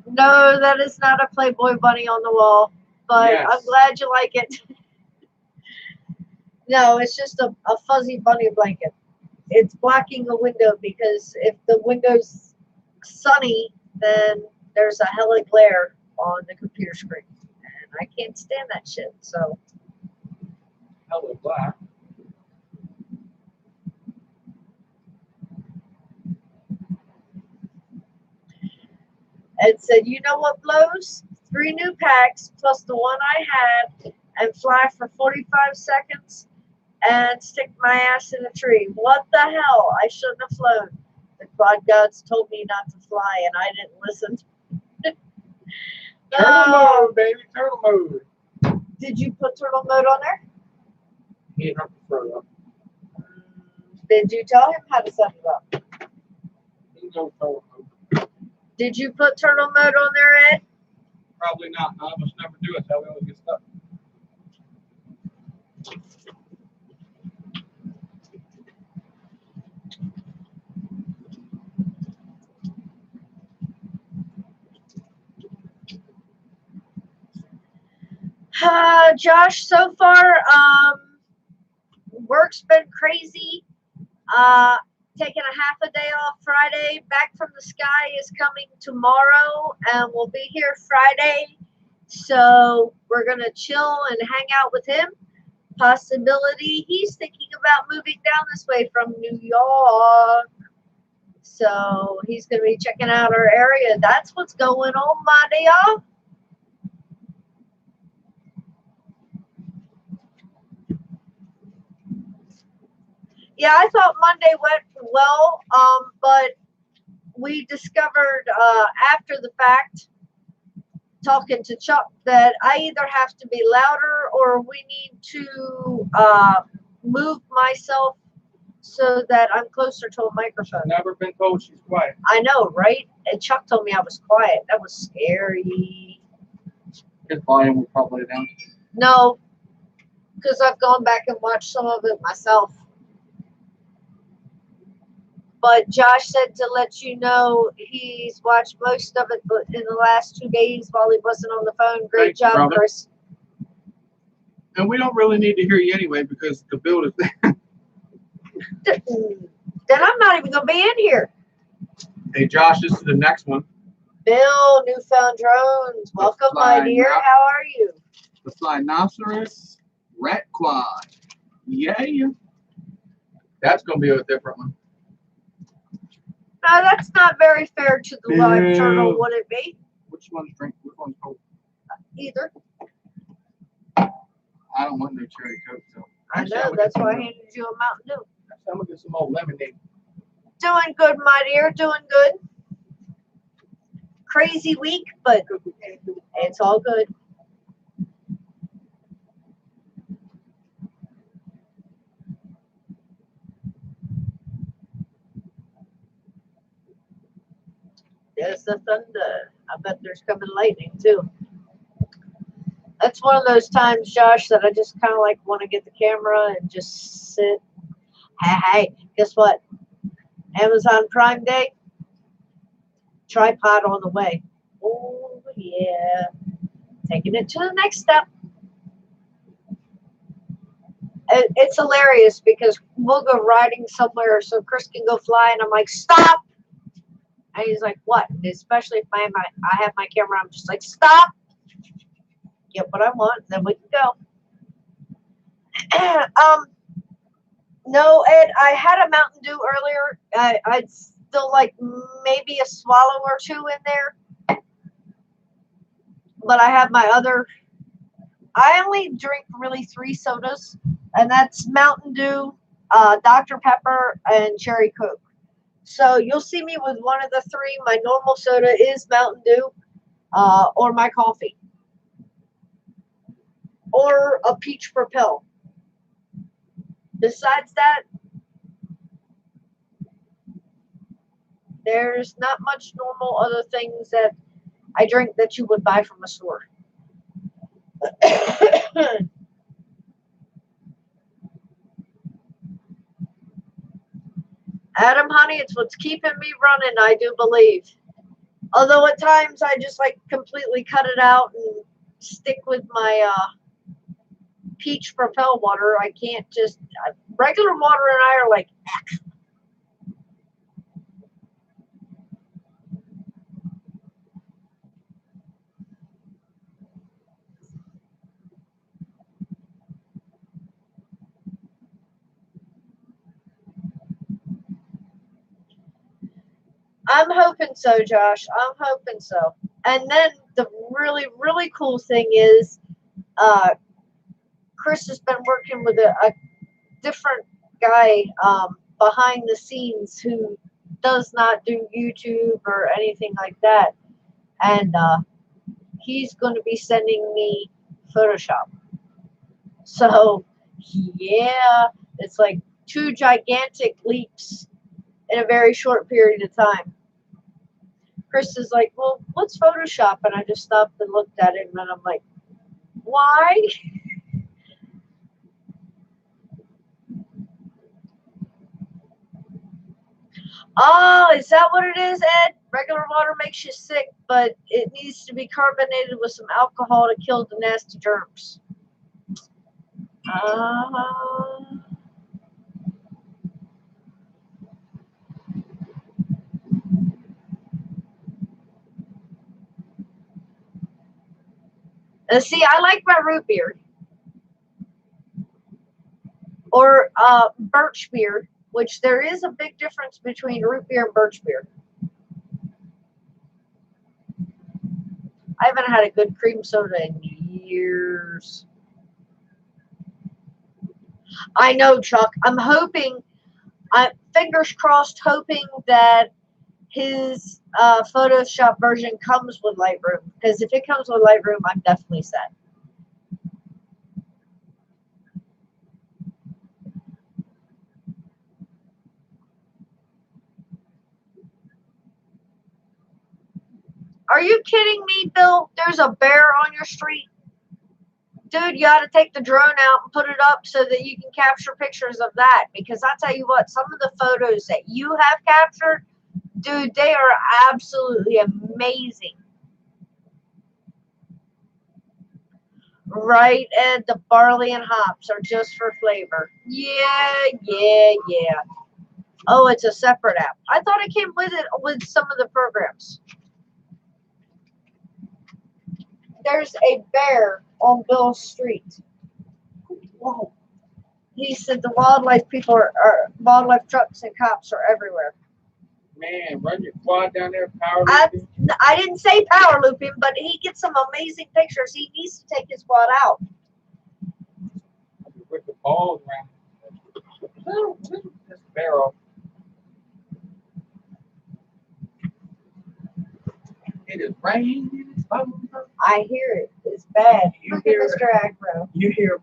No, that is not a Playboy bunny on the wall, but Yes. I'm glad you like it. No, it's just a fuzzy bunny blanket. It's blocking the window because if the window's sunny, then there's a hella glare on the computer screen. And I can't stand that shit. So Hello, black. Ed said, you know what blows? 3 new packs plus the one I had and fly for 45 seconds and stick my ass in a tree. What the hell? I shouldn't have flown. The quad gods told me not to fly, and I didn't listen. Turtle mode, baby, turtle mode. Did you put turtle mode on there? He ain't up to throw up. Did you tell him how to set it up? He knows turtle mode. Did you put turtle mode on there, Ed? Probably not. None of us never do it. That's how we always get stuck. Josh, so far, work's been crazy. Taking a half a day off Friday. Back from the Sky is coming tomorrow, and we'll be here Friday. So we're gonna chill and hang out with him. Possibility he's thinking about moving down this way from New York. So he's gonna be checking out our area. That's what's going on, my dear. Yeah, I thought Monday went well, but we discovered after the fact, talking to Chuck, that I either have to be louder or we need to move myself so that I'm closer to a microphone. Never been told she's quiet. I know, right? And Chuck told me I was quiet. That was scary. His volume was probably down. No, because I've gone back and watched some of it myself. But Josh said to let you know he's watched most of it in the last 2 days while he wasn't on the phone. Great Thank you, job, brother. Chris. And we don't really need to hear you anyway because the build is there. Then I'm not even going to be in here. Hey, Josh, this is the next one. Bill, Newfound Drones. Welcome, my flying dear. out. How are you? The Flynoceros Rat Quad. Yeah. That's going to be a different one. No, that's not very fair to the live Bill. turtle, would it be? Which one's drink? Which one's cold? Either. I don't want no cherry coke, so. I know, that's why I handed you a Mountain Dew. I'm going to get some old lemonade. Doing good, my dear. Doing good. Crazy week, but it's all good. There's the thunder. I bet there's coming lightning too. That's one of those times, Josh, that I just kind of like want to get the camera and just sit. Hey, guess what? Amazon Prime Day. Tripod on the way. Oh, yeah. Taking it to the next step. It's hilarious because we'll go riding somewhere so Chris can go fly, and I'm like, stop! And he's like, what? And especially if I have my camera, I'm just like, stop! Get what I want, and then we can go. No, Ed, I had a Mountain Dew earlier. I'd still like maybe a swallow or two in there. But I have my other. I only drink really 3 sodas, and that's Mountain Dew, Dr. Pepper, and Cherry Coke. So you'll see me with one of the 3. My normal soda is Mountain Dew, or my coffee, or a peach Propel. Besides that, there's not much normal other things that I drink that you would buy from a store. Adam, honey, it's what's keeping me running, I do believe. Although at times I just like completely cut it out and stick with my peach Propel water. I can't just regular water and I are like. I'm hoping so, Josh. I'm hoping so. And then the really, really cool thing is Chris has been working with a different guy behind the scenes who does not do YouTube or anything like that. And he's going to be sending me Photoshop. So, yeah, it's like 2 gigantic leaps in a very short period of time. Chris is like, well, what's Photoshop? And I just stopped and looked at him and I'm like, why? Oh, is that what it is, Ed? Regular water makes you sick, but it needs to be carbonated with some alcohol to kill the nasty germs. See, I like my root beer. Or birch beer, which there is a big difference between root beer and birch beer. I haven't had a good cream soda in years. I know, Chuck. I'm hoping, fingers crossed, hoping that his Photoshop version comes with Lightroom. Because if it comes with Lightroom, I'm definitely set. Are you kidding me, Bill? There's a bear on your street? Dude, you ought to take the drone out and put it up so that you can capture pictures of that. Because I'll tell you what, some of the photos that you have captured, dude, they are absolutely amazing. Right, and the barley and hops are just for flavor. Yeah. Oh, it's a separate app. I thought it came with it with some of the programs. There's a bear on Bill's street. Whoa. He said the wildlife people are wildlife trucks and cops are everywhere. Man, run your quad down there, power. I didn't say power looping, but he gets some amazing pictures. He needs to take his quad out. Put the balls around. This barrel. It is raining. I hear it. It's bad. You Look at hear Mr. Agro. You hear a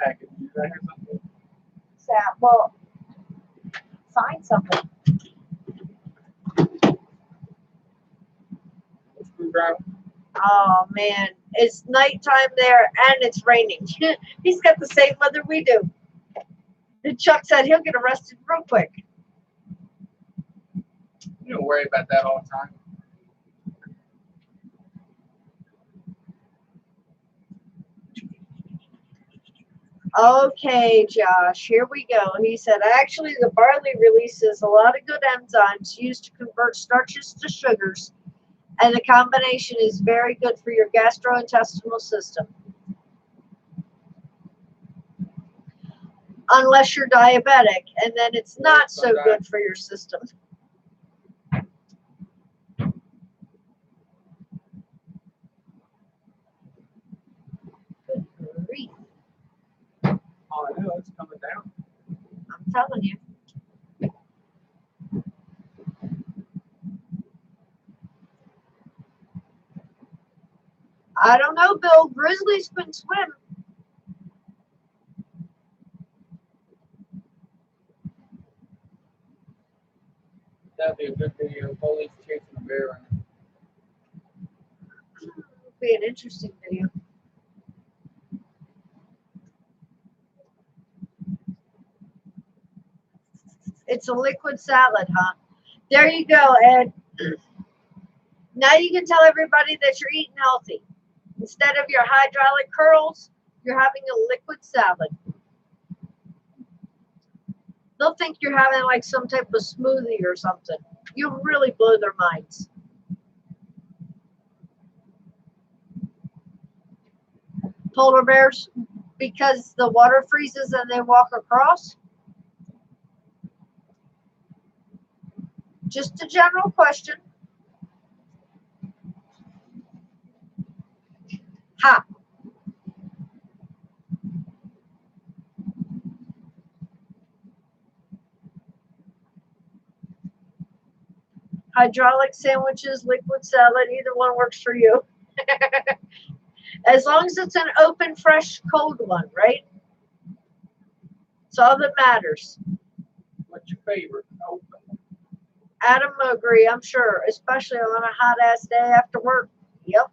package. You hear something? Well, find something. Screwdriver. Oh man, it's nighttime there and it's raining. He's got the same weather we do. And Chuck said he'll get arrested real quick. You don't worry about that all the time. Okay, Josh, here we go. He said, actually, the barley releases a lot of good enzymes used to convert starches to sugars, and the combination is very good for your gastrointestinal system. Unless you're diabetic, and then it's not so good for your system. Good grief. Oh, I know, it's coming down. I'm telling you. I don't know, Bill. Grizzlies can swim. That'd be a good video. Police chasing a bear. It'd be an interesting video. It's a liquid salad, huh? There you go, Ed. Now you can tell everybody that you're eating healthy. Instead of your hydraulic curls, you're having a liquid salad. They'll think you're having like some type of smoothie or something. You really blow their minds. Polar bears, because the water freezes and they walk across? Just a general question. Ha. Hydraulic sandwiches, liquid salad, either one works for you. As long as it's an open, fresh, cold one, right? It's all that matters. What's your favorite? Open. Adam will agree, I'm sure, especially on a hot ass day after work. Yep.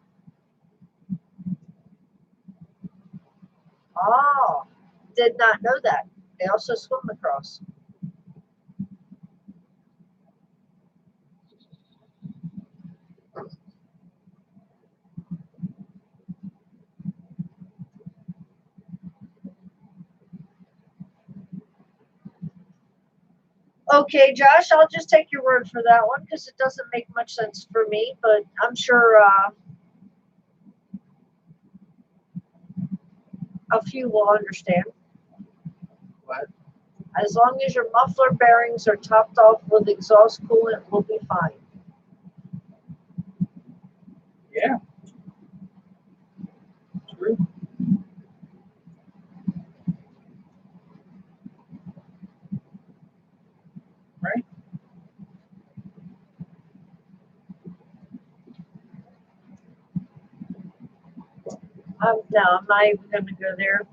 Oh, did not know that. They also swim across. Okay, Josh, I'll just take your word for that one because it doesn't make much sense for me, but I'm sure a few will understand. What? As long as your muffler bearings are topped off with exhaust coolant, we'll be fine. Yeah. True. Right? No, I'm not even going to go there.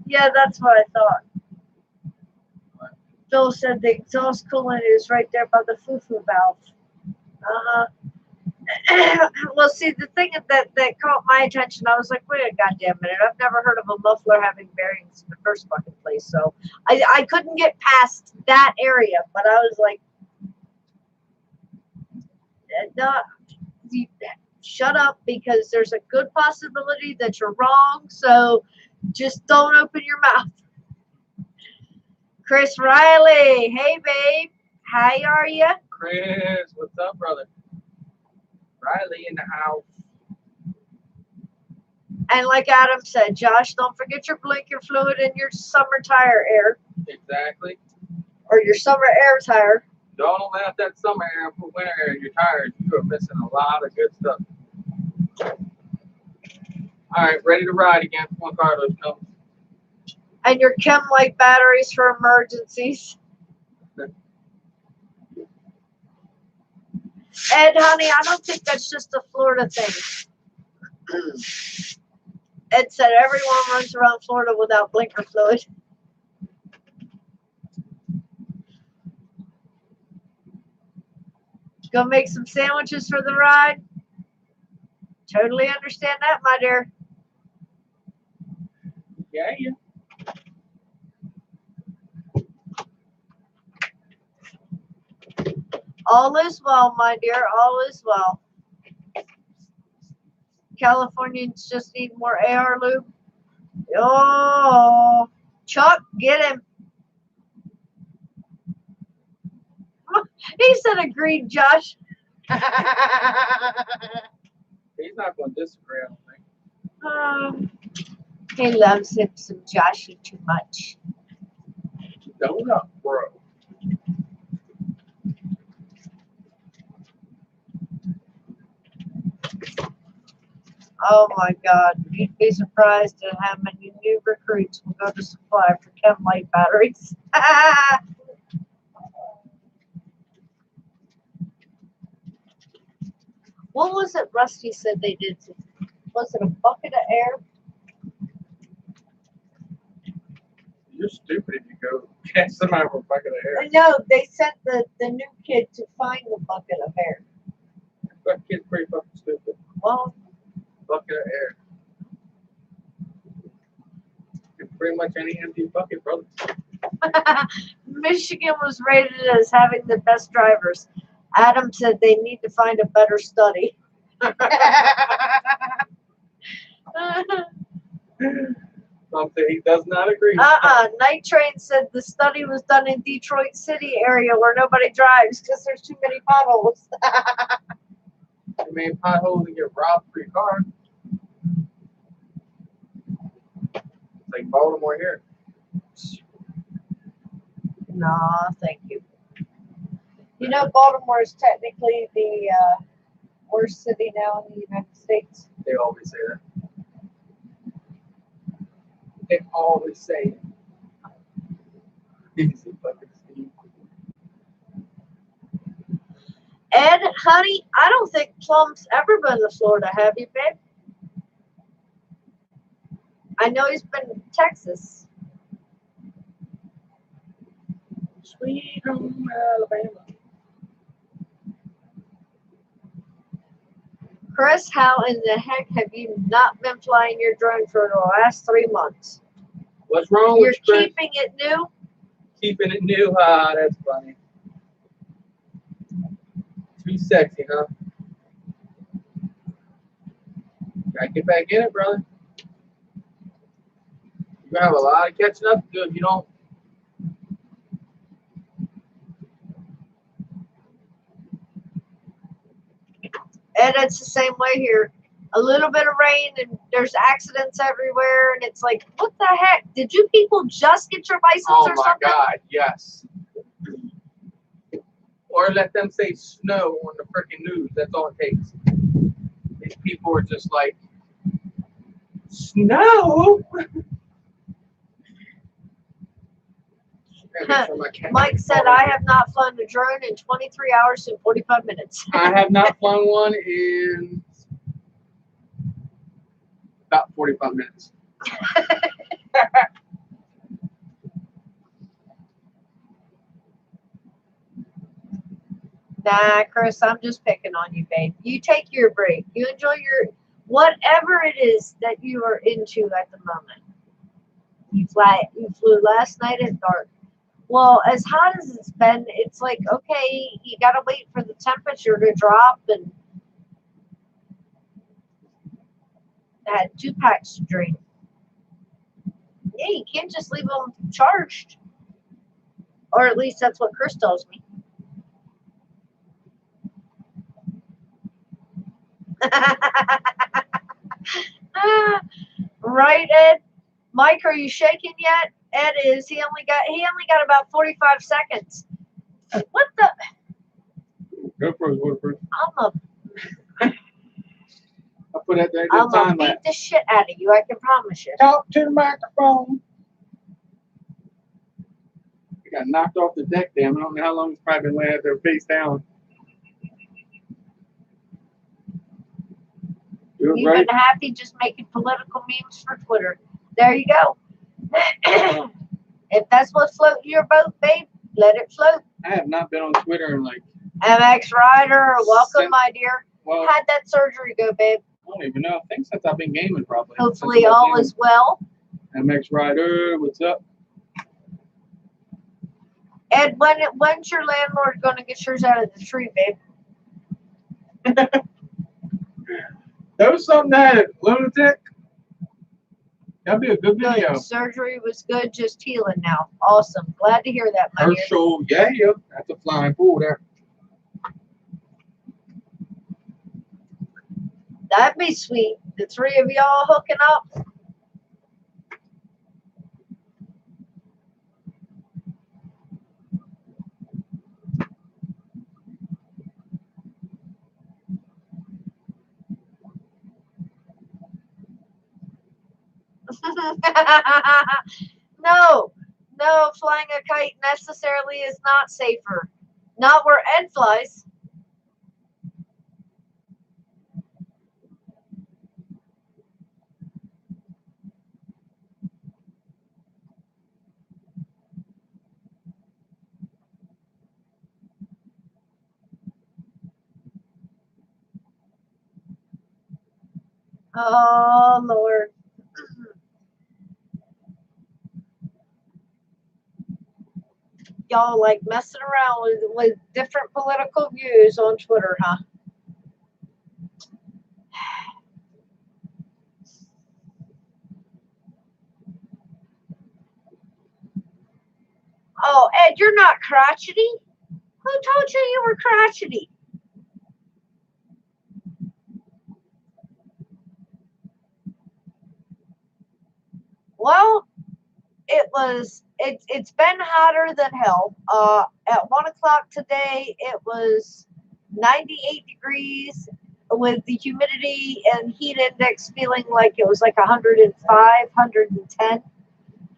Yeah, that's what I thought. Phil said the exhaust coolant is right there by the foo-foo valve. Uh-huh. Well, see, the thing that caught my attention, I was like, wait a goddamn minute. I've never heard of a muffler having bearings in the first fucking place. So I couldn't get past that area, but I was like, no, shut up, because there's a good possibility that you're wrong. So just don't open your mouth. Chris Riley, hey babe, how are you? Chris, what's up, brother? Riley in the house. And like Adam said, Josh, don't forget your blinker fluid and your summer tire air, Exactly. or your summer air tire. Don't let out that summer air and put winter air in your tires. You are missing a lot of good stuff. All right, ready to ride again when Carlos comes. And your chem light batteries for emergencies. Ed, honey, I don't think that's just a Florida thing. Ed said everyone runs around Florida without blinker fluid. Go make some sandwiches for the ride. Totally understand that, my dear. Yeah. All is well, my dear. All is well. Californians just need more AR lube. Oh, Chuck, get him. He said agreed, Josh. He's not going to disagree, I don't think. He loves him some Joshy too much. Donut, bro. Oh my God, you'd be surprised at how many new recruits will go to supply for chem light batteries. What was it Rusty said they did? Was it a bucket of air? You're stupid if you go catch somebody with a bucket of air. No, they sent the new kid to find the bucket of air. That kid's pretty fucking stupid. Well, Bucket of air. It's pretty much any empty bucket, brother. Michigan was rated as having the best drivers. Adam said they need to find a better study. Something he does not agree. Night Train said the study was done in Detroit City area where nobody drives because there's too many potholes. You made potholes and get robbed for your car. It's like Baltimore here. No, thank you. You know, Baltimore is technically the worst city now in the United States. They always say that. They always say it. Easy fucking Steve. Ed, honey, I don't think Plum's ever been to Florida, have you, babe? I know he's been to Texas. Sweet home Alabama. Chris, how in the heck have you not been flying your drone for the last 3 months? What's wrong You're with you, Chris? keeping it new? Keeping it new? Ah, that's funny. Too sexy, huh? Gotta get back in it, brother. You're gonna have a lot of catching up to do if you don't. And it's the same way here. A little bit of rain and there's accidents everywhere, and it's like, what the heck? Did you people just get your license Oh or my something? God, yes. Or let them say snow on the freaking news. That's all it takes. These people are just like, snow? Mike said, I have not flown a drone in 23 hours and 45 minutes. I have not flown one in about 45 minutes. Nah, Chris, I'm just picking on you, babe. You take your break. You enjoy your whatever it is that you are into at the moment. You flew last night at dark. Well, as hot as it's been, it's like, okay, you gotta wait for the temperature to drop, and I had 2 packs to drink. Yeah, you can't just leave them charged. Or at least that's what Chris tells me. Right, Ed? Mike, are you shaking yet? Ed is. He only got about 45 seconds. What the? Go for it. I put that there I'm good gonna time beat lapse. the shit out of you. I can promise you. Talk to the microphone. We got knocked off the deck, damn. I don't know how long it's probably been laying out there face down. Do it You've right. been happy just making political memes for Twitter. There you go. If that's what's floating your boat, babe, let it float. I have not been on Twitter in like, MX Rider, welcome, Since- my dear. well, Had that surgery go, babe. I don't even know. I think since I've been gaming probably. Hopefully Since I've all been is well. MX Rider, what's up? Ed, when's your landlord going to get yours out of the tree, babe? That was something that lunatic. That'd be a good video. Good. Surgery was good, just healing now. Awesome. Glad to hear that, my dear. Herschel, yeah, that's a flying fool there. That'd be sweet. The 3 of y'all hooking up. No, flying a kite necessarily is not safer. Not where Ed flies. Oh, Lord. Y'all like messing around with different political views on Twitter, huh? Oh, Ed, you're not crotchety. Who told you were crotchety? Well, it was it's been hotter than hell. At 1 o'clock today, it was 98 degrees with the humidity and heat index feeling like it was like 105, 110.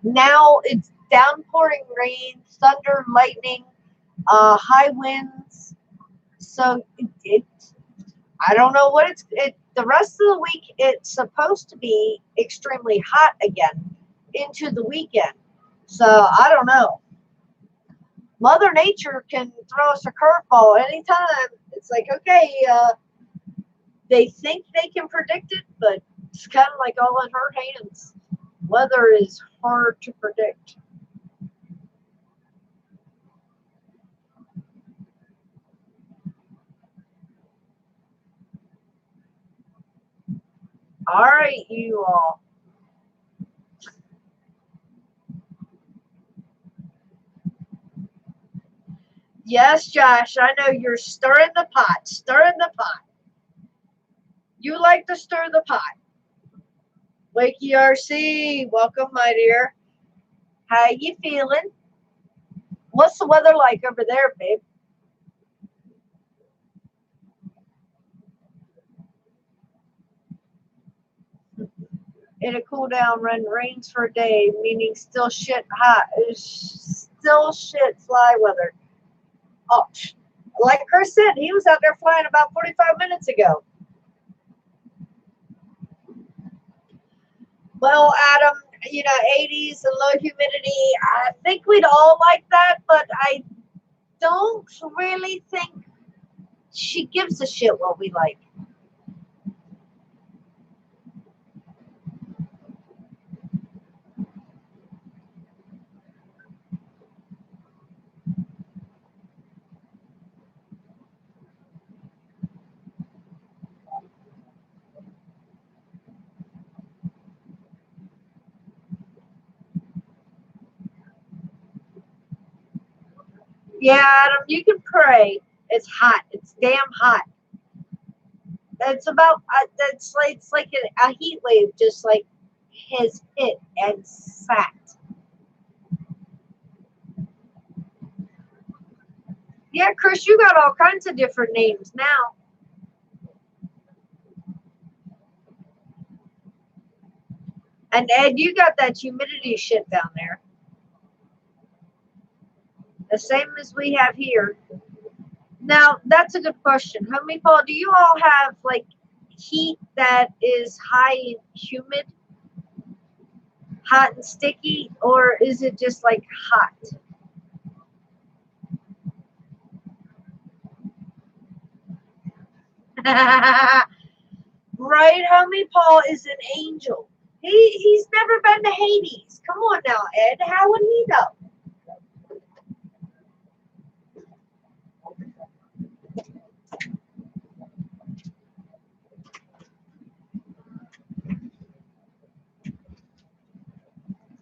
Now it's downpouring rain, thunder, lightning, high winds. So I don't know what the rest of the week it's supposed to be extremely hot again into the weekend. So I don't know. Mother Nature can throw us a curveball anytime. It's like, okay, they think they can predict it, but it's kind of like all in her hands. Weather is hard to predict. All right, you all. Yes, Josh, I know you're stirring the pot, stirring the pot. You like to stir the pot. Wakey RC, welcome, my dear. How you feeling? What's the weather like over there, babe? It'll cool down when rains for a day, meaning still shit hot, still shit fly weather. Oh, like Chris said, he was out there flying about 45 minutes ago. Well, Adam, 80s and low humidity, I think we'd all like that, but I don't really think she gives a shit what we like. Yeah, Adam, you can pray. It's hot. It's damn hot. It's about. It's like a heat wave, just like has hit and sat. Yeah, Chris, you got all kinds of different names now. And Ed, you got that humidity shit down there. The same as we have here. Now, that's a good question. Homie Paul, do you all have like heat that is high and humid, hot and sticky, or is it just like hot? Right, homie Paul is an angel. He's never been to Hades. Come on now, Ed. How would he know?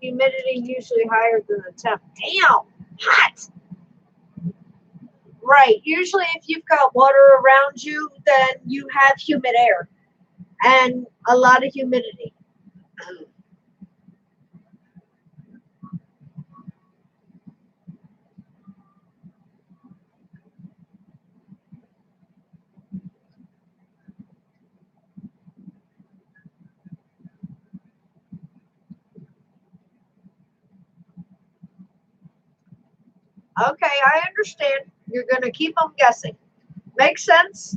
Humidity usually higher than the temp. Damn, hot. Right. Usually, if you've got water around you, then you have humid air and a lot of humidity. Okay, I understand. You're going to keep them guessing. Makes sense.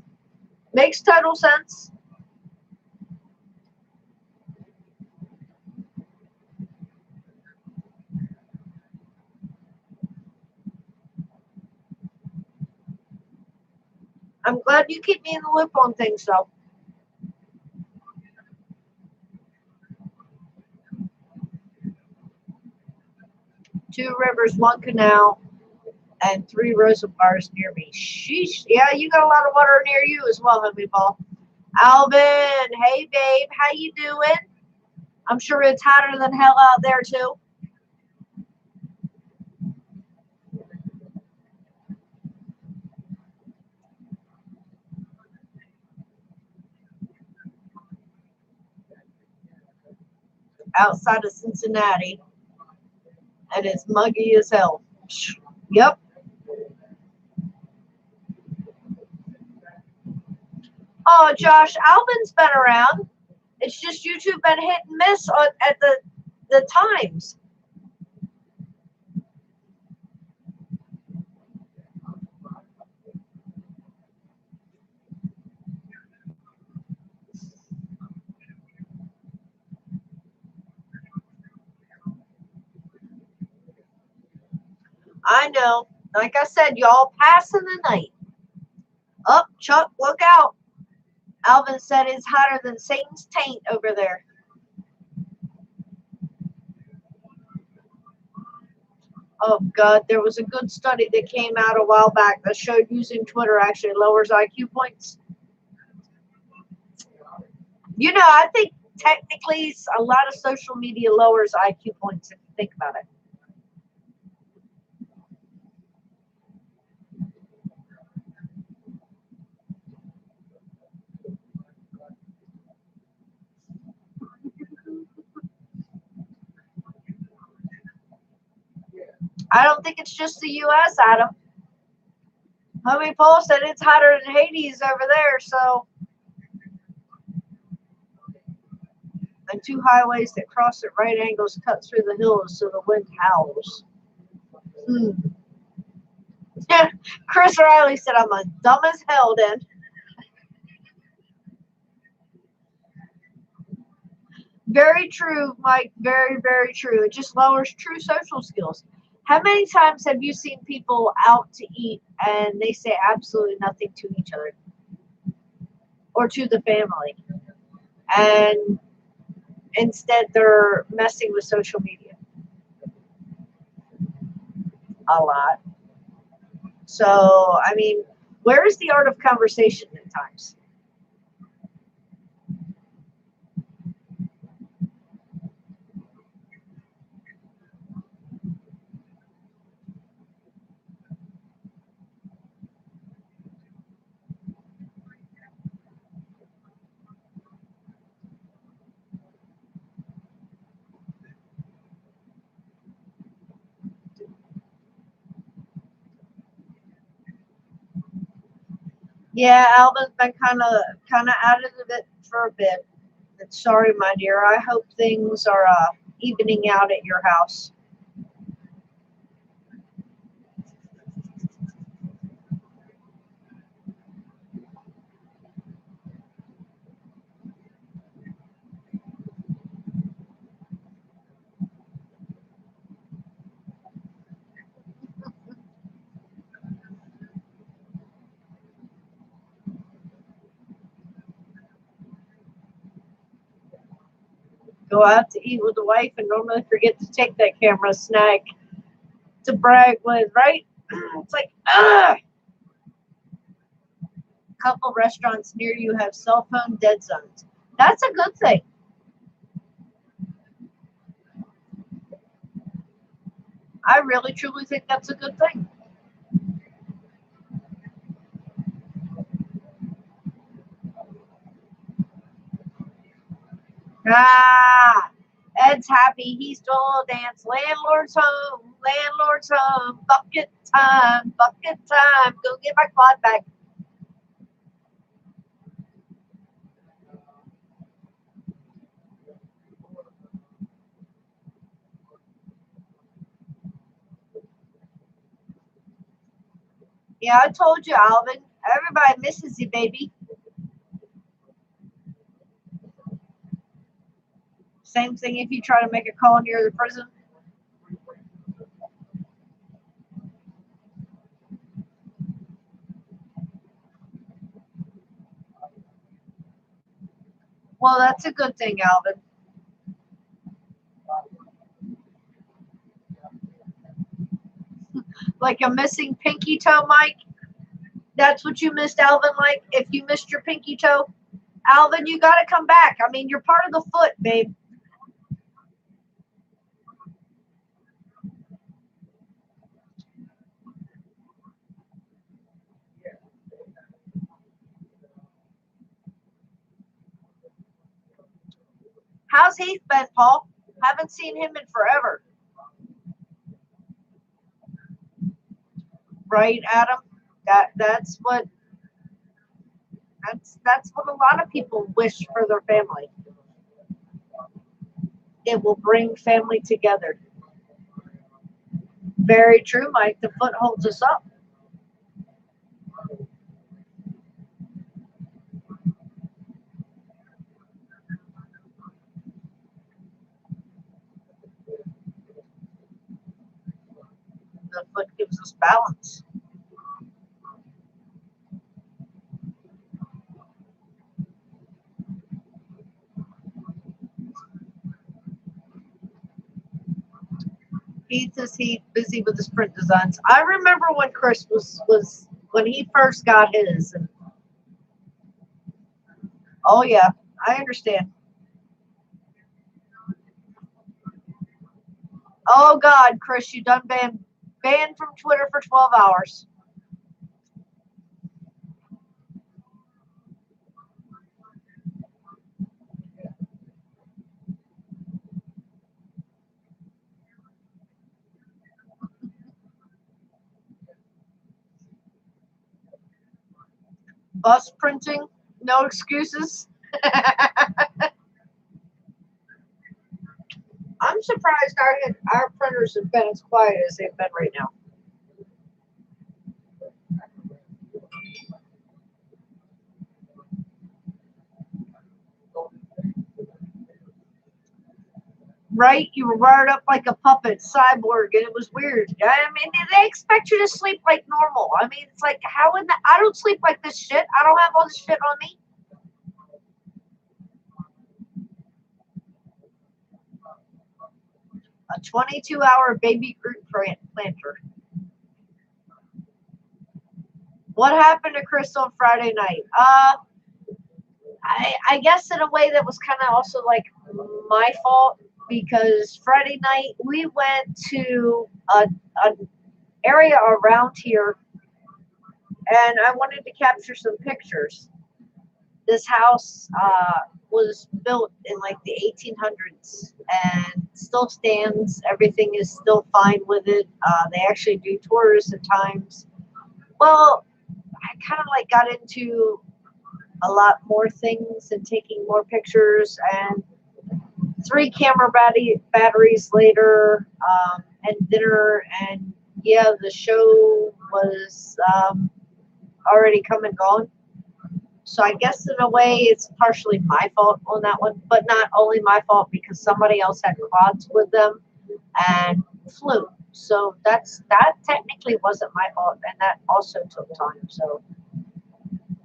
Makes total sense. I'm glad you keep me in the loop on things, though. Two rivers, one canal, and 3 reservoirs near me. Sheesh. Yeah, you got a lot of water near you as well, homie Paul. Alvin, hey babe, how you doing? I'm sure it's hotter than hell out there too. Outside of Cincinnati. And it's muggy as hell. Yep. Oh, Josh, Alvin's been around. It's just YouTube been hit and miss at the times. I know. Like I said, y'all passing the night. Up, Chuck, look out. Alvin said it's hotter than Satan's taint over there. Oh, God, there was a good study that came out a while back that showed using Twitter actually lowers IQ points. You know, I think technically a lot of social media lowers IQ points if you think about it. I don't think it's just the U.S., Adam. Homie Paul said it's hotter than Hades over there, so. And two highways that cross at right angles cut through the hills so the wind howls. Chris Riley said I'm as dumb as hell then. Very true, Mike. Very, very true. It just lowers true social skills. How many times have you seen people out to eat and they say absolutely nothing to each other or to the family? And instead they're messing with social media. A lot. So, I mean, where is the art of conversation at times? Yeah, Alvin's been kind of out of it for a bit. Sorry, my dear. I hope things are evening out at your house. Go out to eat with the wife and normally forget to take that camera snack to brag with, right? It's like, ugh! Couple restaurants near you have cell phone dead zones. That's a good thing. I really truly think that's a good thing. Ah, Ed's happy. He's still a dance. Landlord's home. Landlord's home. Bucket time. Bucket time. Go get my quad back. Yeah, I told you, Alvin. Everybody misses you, baby. Same thing if you try to make a call near the prison. Well, that's a good thing, Alvin. Like a missing pinky toe, Mike? That's what you missed, Alvin, like? If you missed your pinky toe? Alvin, you got to come back. I mean, you're part of the foot, babe. How's Heath been, Paul? Haven't seen him in forever. right, Adam? That's what a lot of people wish for their family. It will bring family together. Very true, Mike. The foot holds us up. The foot gives us balance. Heath is Heath, busy with his print designs. I remember when Chris was when he first got his. And, oh yeah, I understand. Oh God, Chris, you done banned from Twitter for 12 hours. Bus printing, no excuses. I'm surprised our printers have been as quiet as they've been right now. Right? You were wired up like a puppet, cyborg, and it was weird. I mean, they expect you to sleep like normal. I mean, it's like, how in the, I don't sleep like this shit. I don't have all this shit on me. A 22-hour baby Groot planter. What happened to Chris on Friday night? I guess in a way that was kind of also like my fault because Friday night we went to an area around here and I wanted to capture some pictures. This house was built in like the 1800s and still stands. Everything is still fine with it. They actually do tours at times. Well, I kind of like got into a lot more things and taking more pictures and 3 camera batteries later and dinner and yeah, the show was already come and gone. So I guess in a way it's partially my fault on that one, but not only my fault because somebody else had quads with them and flew. So that technically wasn't my fault, and that also took time. So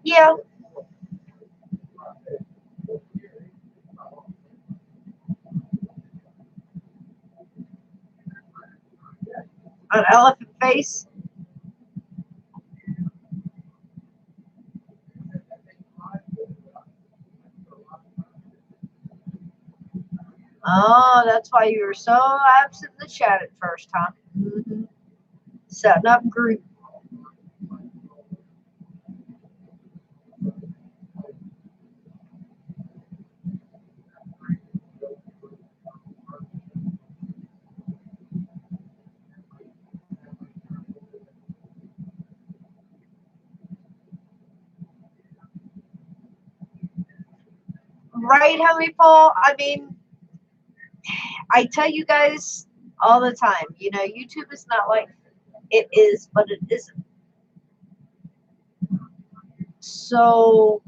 yeah, an elephant face. Oh, that's why you were so absent in the chat at first, huh? Mm-hmm. Setting up group. Right, Henry Paul? I mean, I tell you guys all the time, you know, YouTube is not like it is, but it isn't. So,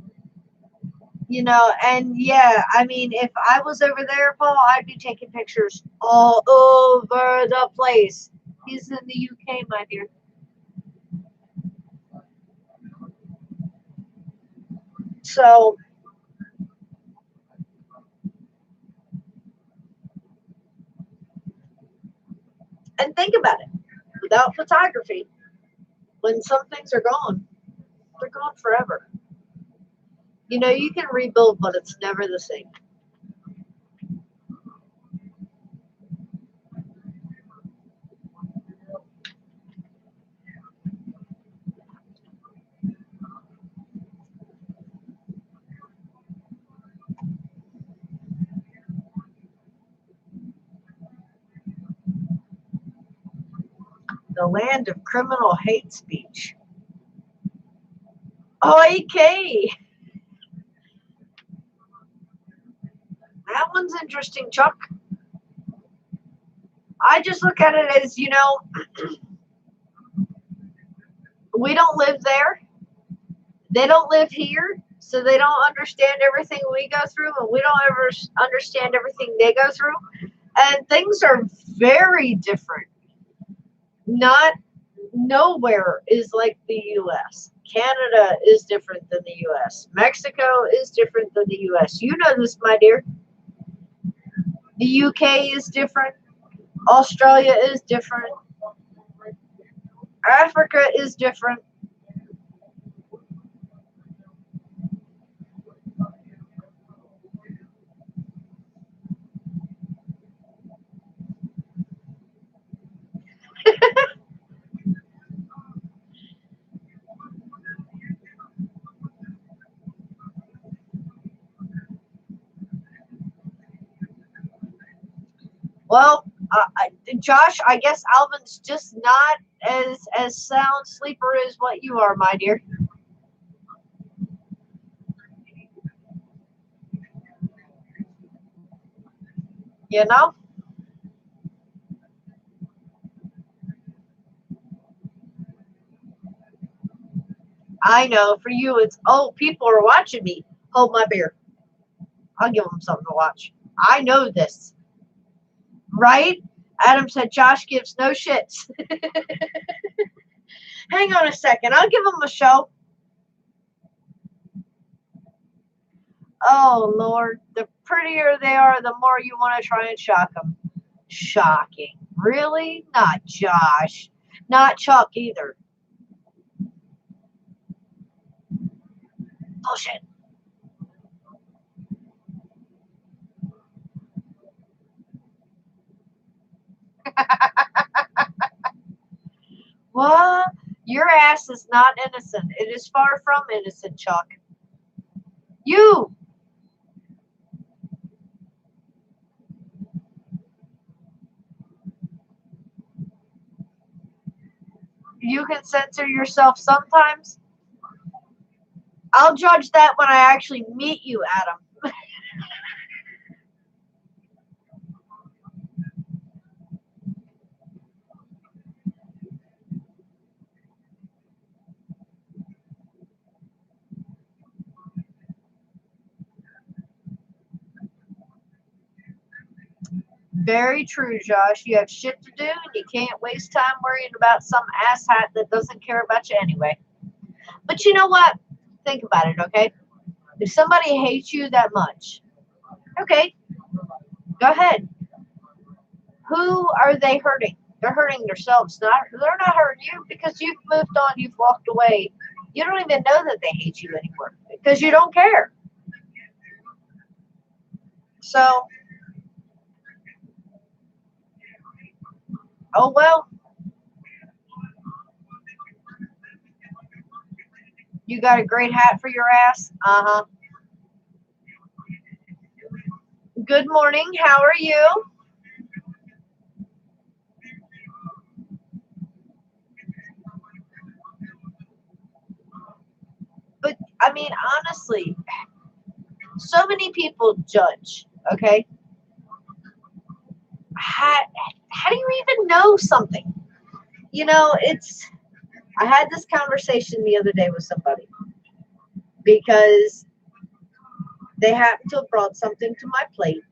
you know, and yeah, I mean, if I was over there, Paul, I'd be taking pictures all over the place. He's in the UK, my dear. So, and think about it. Without photography, when some things are gone, they're gone forever. You know, you can rebuild, but it's never the same. the land of criminal hate speech. Okay. That one's interesting, Chuck. I just look at it as, we don't live there. They don't live here, so they don't understand everything we go through, and we don't ever understand everything they go through. And things are very different. Nowhere is like the U.S. Canada is different than the U.S. Mexico is different than the U.S. You know this, my dear. The U.K. is different. Australia is different. Africa is different. Well, Josh, I guess Alvin's just not as sound sleeper as what you are, my dear. You know? I know, for you it's, oh, people are watching me. Hold my beer. I'll give them something to watch. I know this. Right? Adam said Josh gives no shits. Hang on a second. I'll give them a show. Oh, Lord. The prettier they are, the more you want to try and shock them. Shocking. Really? Not Josh. Not Chuck either. Bullshit. What? Your ass is not innocent. It is far from innocent, Chuck. You! You can censor yourself sometimes. I'll judge that when I actually meet you, Adam. Very true, Josh. You have shit to do, and you can't waste time worrying about some asshat that doesn't care about you anyway. But you know what? Think about it, okay? If somebody hates you that much, okay, go ahead. Who are they hurting? They're hurting themselves. They're not hurting you because you've moved on, you've walked away. You don't even know that they hate you anymore because you don't care. So, oh well. You got a great hat for your ass? Uh-huh. Good morning. How are you? But, I mean, honestly, so many people judge, okay? How do you even know something? I had this conversation the other day with somebody because they happened to have brought something to my plate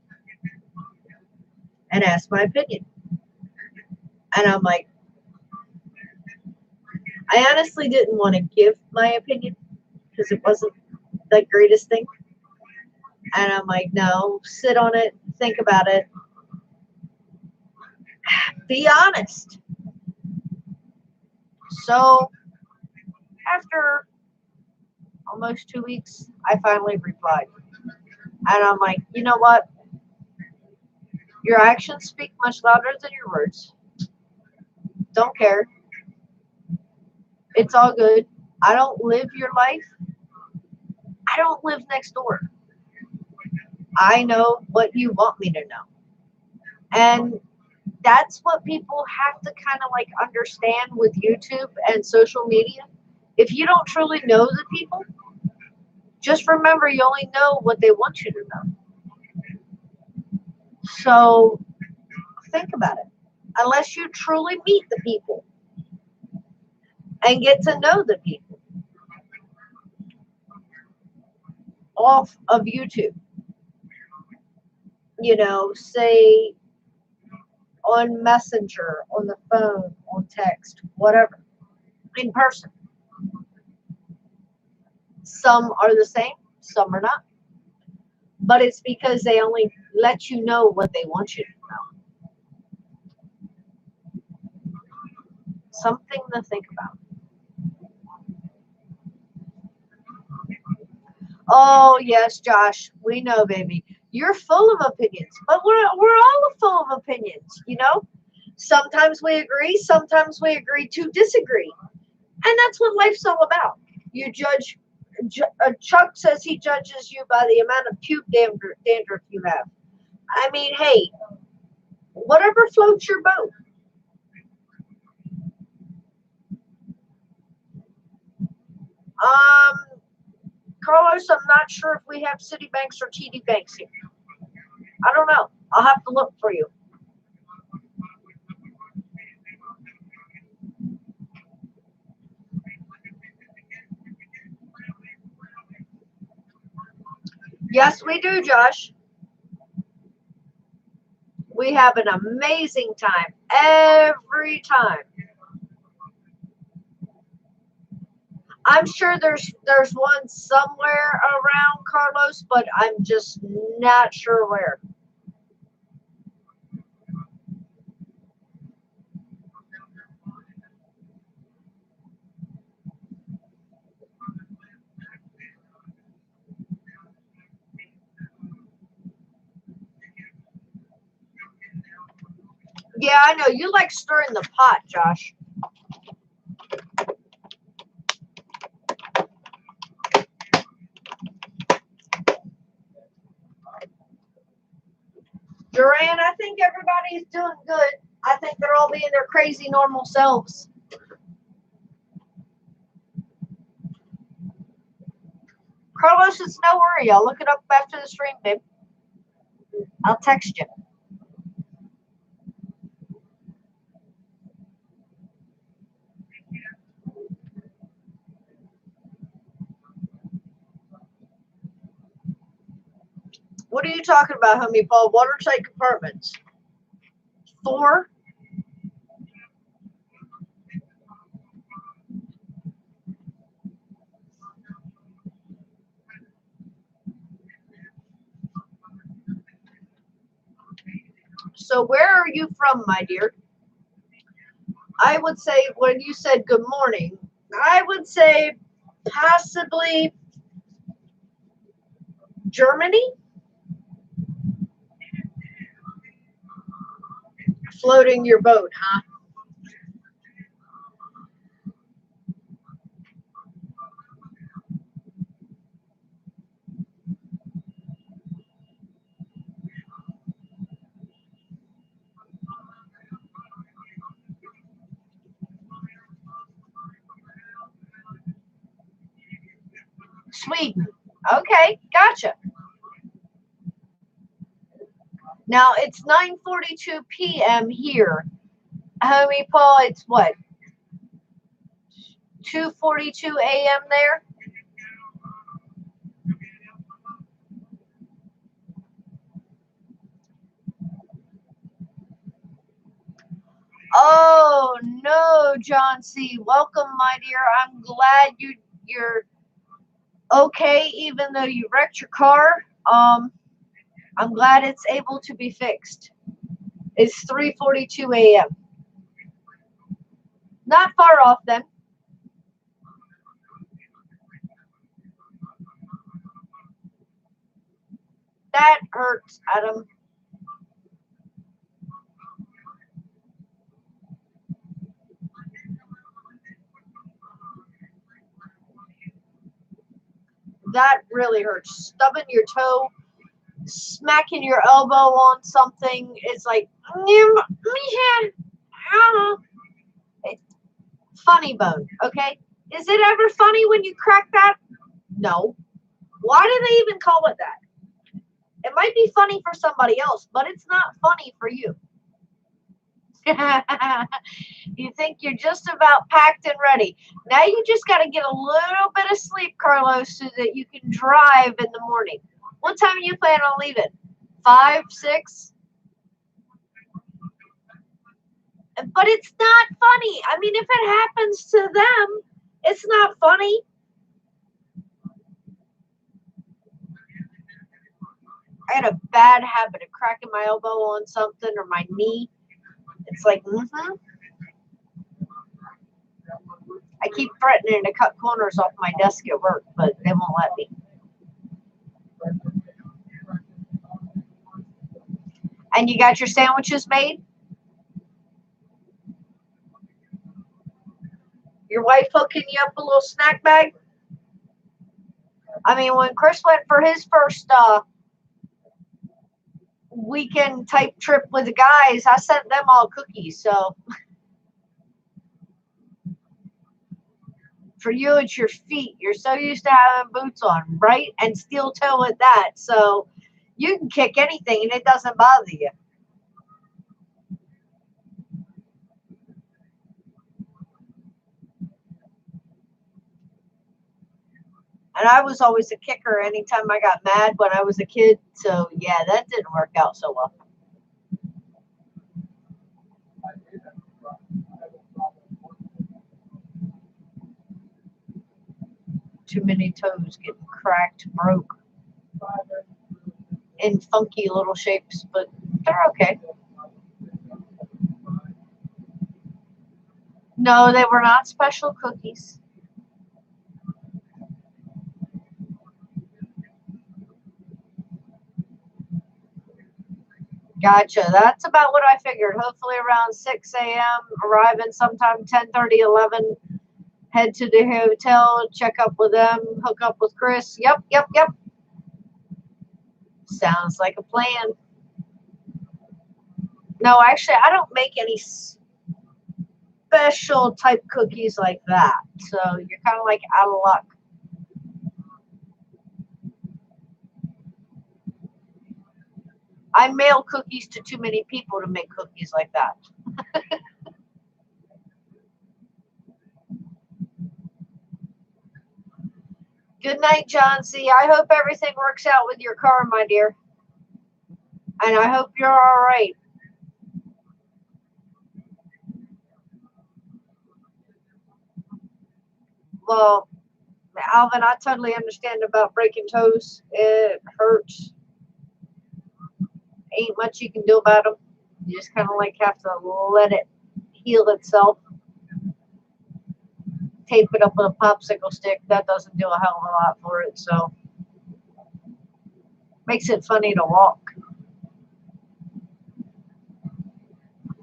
and asked my opinion. And I'm like, I honestly didn't want to give my opinion because it wasn't the greatest thing. And I'm like, no, sit on it, think about it, be honest. So after almost 2 weeks, I finally replied. And I'm like, you know what? Your actions speak much louder than your words. Don't care. It's all good. I don't live your life. I don't live next door. I know what you want me to know. And that's what people have to kind of like understand with YouTube and social media. If you don't truly know the people, just remember you only know what they want you to know. So think about it. Unless you truly meet the people and get to know the people off of YouTube, say on Messenger, on the phone, on text, whatever, in person. Some are the same, some are not. But it's because they only let you know what they want you to know. Something to think about. Oh, yes, Josh, we know, baby. You're full of opinions, but we're all full of opinions, Sometimes we agree, sometimes we agree to disagree. And that's what life's all about. You judge, Chuck says he judges you by the amount of puke dandruff you have. I mean, hey, whatever floats your boat. Carlos, I'm not sure if we have Citibanks or TD Banks here. I don't know. I'll have to look for you. Yes, we do, Josh. We have an amazing time every time. I'm sure there's one somewhere around, Carlos, but I'm just not sure where. Yeah, I know. You like stirring the pot, Josh. Duran, I think everybody's doing good. I think they're all being their crazy normal selves. Carlos, it's no worry. I'll look it up after the stream, babe. I'll text you. What are you talking about, homie Paul? Watertight compartments. 4? So where are you from, my dear? I would say when you said good morning, I would say possibly Germany. Floating your boat, huh? Sweden. Okay, gotcha. Now it's 9:42 p.m. here. Homie Paul, it's what? 2:42 a.m. there? Oh no, John C. Welcome, my dear. I'm glad you're okay, even though you wrecked your car. I'm glad it's able to be fixed. It's 3:42 a.m. Not far off then. That hurts, Adam. That really hurts. Stubbing your toe, smacking your elbow on something. It's like, It's funny bone, okay? Is it ever funny when you crack that? No. Why do they even call it that? It might be funny for somebody else, but it's not funny for you. You think you're just about packed and ready. Now you just got to get a little bit of sleep, Carlos, so that you can drive in the morning. What time are you planning on leaving? 5, 6? But it's not funny. I mean, if it happens to them, it's not funny. I had a bad habit of cracking my elbow on something or my knee. It's like, I keep threatening to cut corners off my desk at work, but they won't let me. And you got your sandwiches made? Your wife hooking you up a little snack bag? I mean, when Chris went for his first weekend type trip with the guys, I sent them all cookies. So for you, it's your feet. You're so used to having boots on, right? And steel toe at that. So you can kick anything and it doesn't bother you. And I was always a kicker anytime I got mad when I was a kid. So yeah, that didn't work out so well. Too many toes getting cracked, broke in funky little shapes, but they're okay. No, they were not special cookies. Gotcha. That's about what I figured. Hopefully around 6 a.m., arriving sometime 10:30, 11. Head to the hotel, check up with them, hook up with Chris. Yep. Sounds like a plan. No, actually, I don't make any special type cookies like that. So you're kind of like out of luck. I mail cookies to too many people to make cookies like that. Good night, John C. I hope everything works out with your car, my dear. And I hope you're all right. Well, Alvin, I totally understand about breaking toes. It hurts. Ain't much you can do about them. You just kind of like have to let it heal itself. Tape it up with a popsicle stick. That doesn't do a hell of a lot for it. So makes it funny to walk.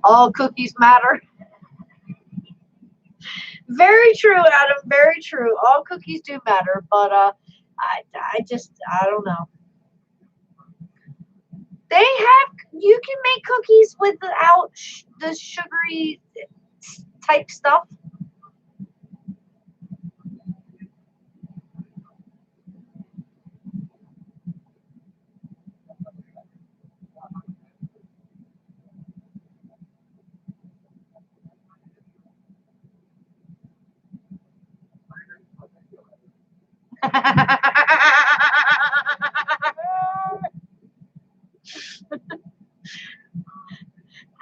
All cookies matter. Very true, Adam. Very true. All cookies do matter, but I don't know. You can make cookies without the sugary type stuff.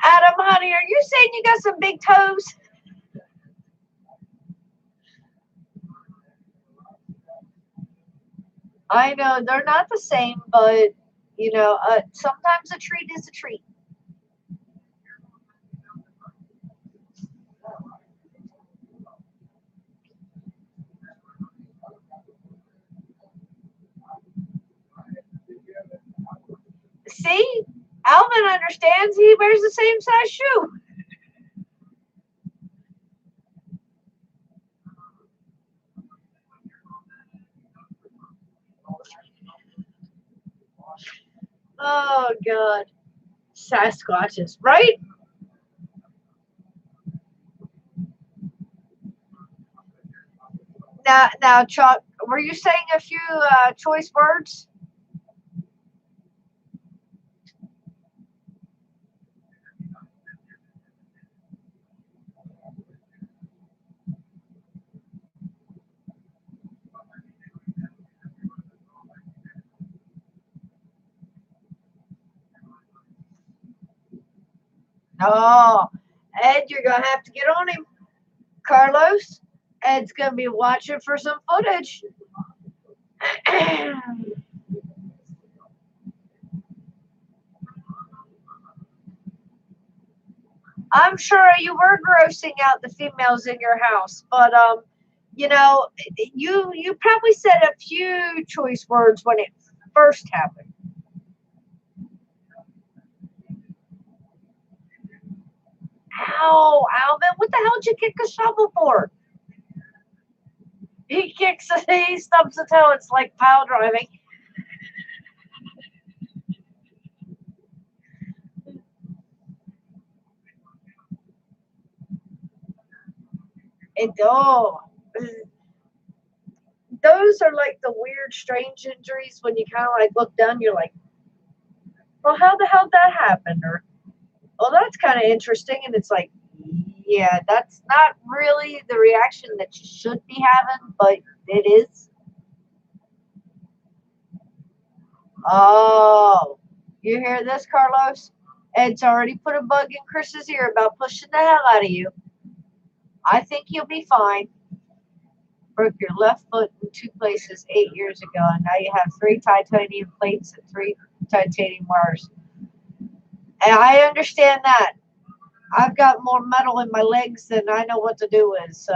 Adam, honey, are you saying you got some big toes? I know they're not the same, but you know, sometimes a treat is a treat. See, Alvin understands. He wears the same size shoe. Oh God. Sasquatches, right? Now, Chuck, were you saying a few choice words? Oh, Ed, you're gonna have to get on him, Carlos. Ed's gonna be watching for some footage. I'm sure you were grossing out the females in your house, but you know, you probably said a few choice words when it first happened. Ow, Alvin, what the hell did you kick a shovel for? He kicks it, he stubs the toe. It's like pile driving. Oh, those are like the weird, strange injuries when you kind of like look down, you're like, well, how the hell did that happen? Or, well, that's kind of interesting. And it's like, yeah, that's not really the reaction that you should be having, but it is. Oh, you hear this, Carlos? Ed's already put a bug in Chris's ear about pushing the hell out of you. I think you'll be fine. Broke your left foot in 2 places 8 years ago, and now you have 3 titanium plates and 3 titanium wires. And I understand that. I've got more metal in my legs than I know what to do with, so.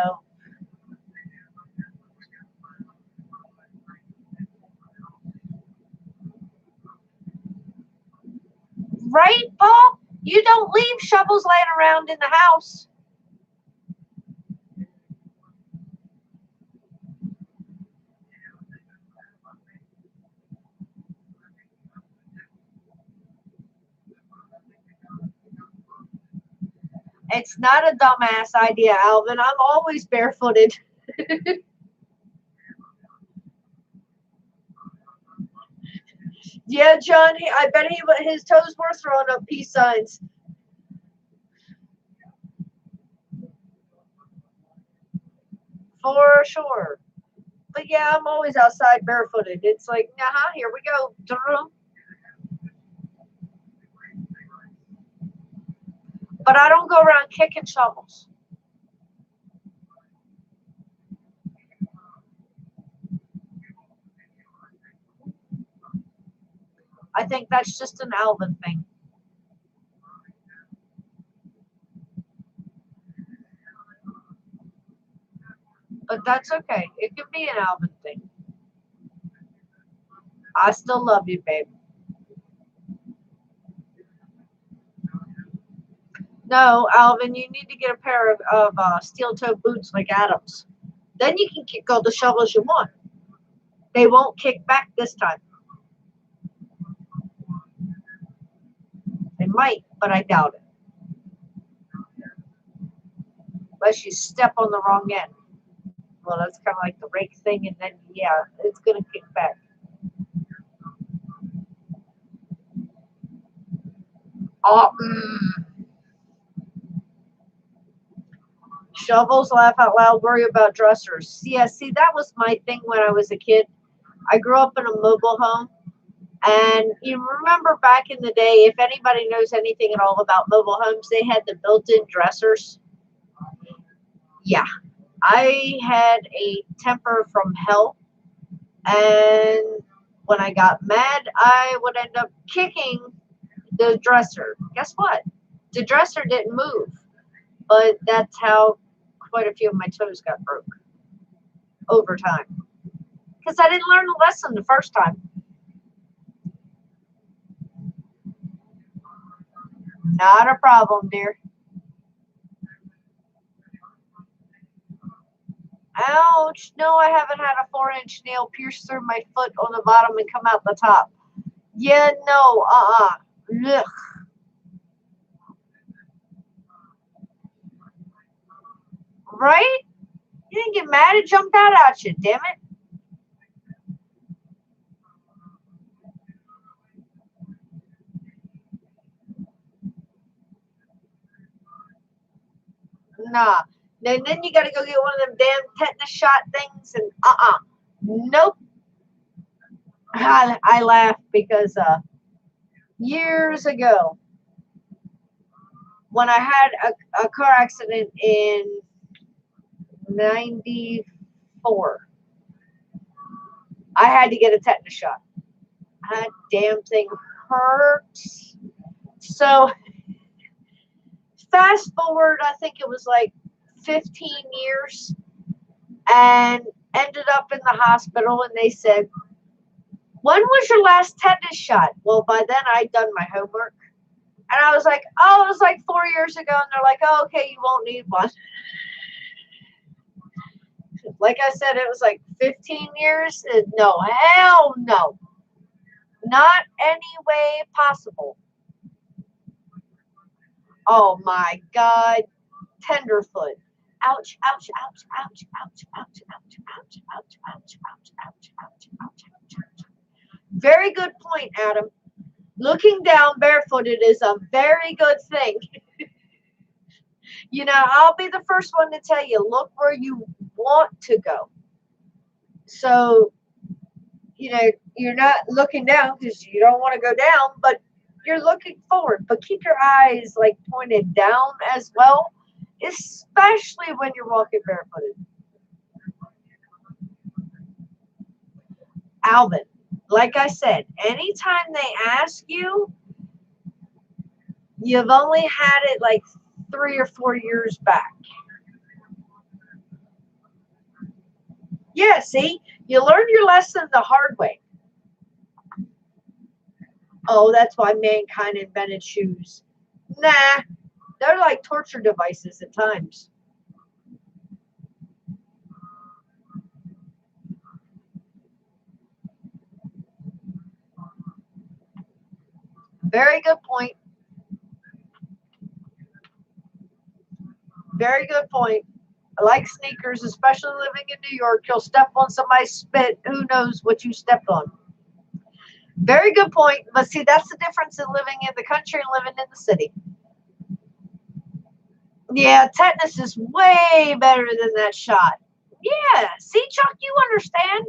Right, Paul? You don't leave shovels laying around in the house. It's not a dumbass idea, Alvin. I'm always barefooted. Yeah, John, I bet his toes were throwing up peace signs. For sure. But yeah, I'm always outside barefooted. It's like, here we go. But I don't go around kicking shovels. I think that's just an Alvin thing. But that's okay. It can be an Alvin thing. I still love you, babe. No, Alvin, you need to get a pair of steel-toe boots like Adam's. Then you can kick all the shovels you want. They won't kick back this time. They might, but I doubt it. Unless you step on the wrong end. Well, that's kind of like the rake thing, and then, yeah, it's going to kick back. Oh, Shovels, laugh out loud, worry about dressers. Yeah, see, that was my thing when I was a kid. I grew up in a mobile home. And you remember back in the day, if anybody knows anything at all about mobile homes, they had the built-in dressers. Yeah. I had a temper from hell. And when I got mad, I would end up kicking the dresser. Guess what? The dresser didn't move. But that's how quite a few of my toes got broke over time. Because I didn't learn the lesson the first time. Not a problem, dear. Ouch. No, I haven't had a 4-inch nail pierce through my foot on the bottom and come out the top. Yeah, no, Ugh. Right? You didn't get mad, it jumped out at you, damn it. Nah. Then you got to go get one of them damn tetanus shot things, and nope. I laugh because years ago, when I had a car accident in 94, I had to get a tetanus shot. That damn thing hurts. So fast forward, I think it was like 15 years, and ended up in the hospital, and they said, when was your last tetanus shot? Well, by then I'd done my homework. And I was like, oh, it was like 4 years ago. And they're like, oh, okay, you won't need one. Like I said, it was like 15 years. No, hell no. Not any way possible. Oh my God. Tenderfoot. Ouch, ouch, ouch, ouch, ouch, ouch, ouch, ouch, ouch, ouch, ouch, ouch, ouch, ouch, ouch. Very good point, Adam. Looking down barefooted is a very good thing. You know, I'll be the first one to tell you, look where you want to go. So, you know, you're not looking down because you don't want to go down, but you're looking forward. But keep your eyes like pointed down as well, especially when you're walking barefooted. Alvin, like I said, anytime they ask you, you've only had it like 3 or 4 years back. Yeah, see, you learned your lesson the hard way. Oh, that's why mankind invented shoes. Nah, they're like torture devices at times. Very good point. Very good point. I like sneakers, especially living in New York. You'll step on somebody's spit. Who knows what you stepped on? Very good point. But see, that's the difference in living in the country and living in the city. Yeah, tetanus is way better than that shot. Yeah, see, Chuck, you understand.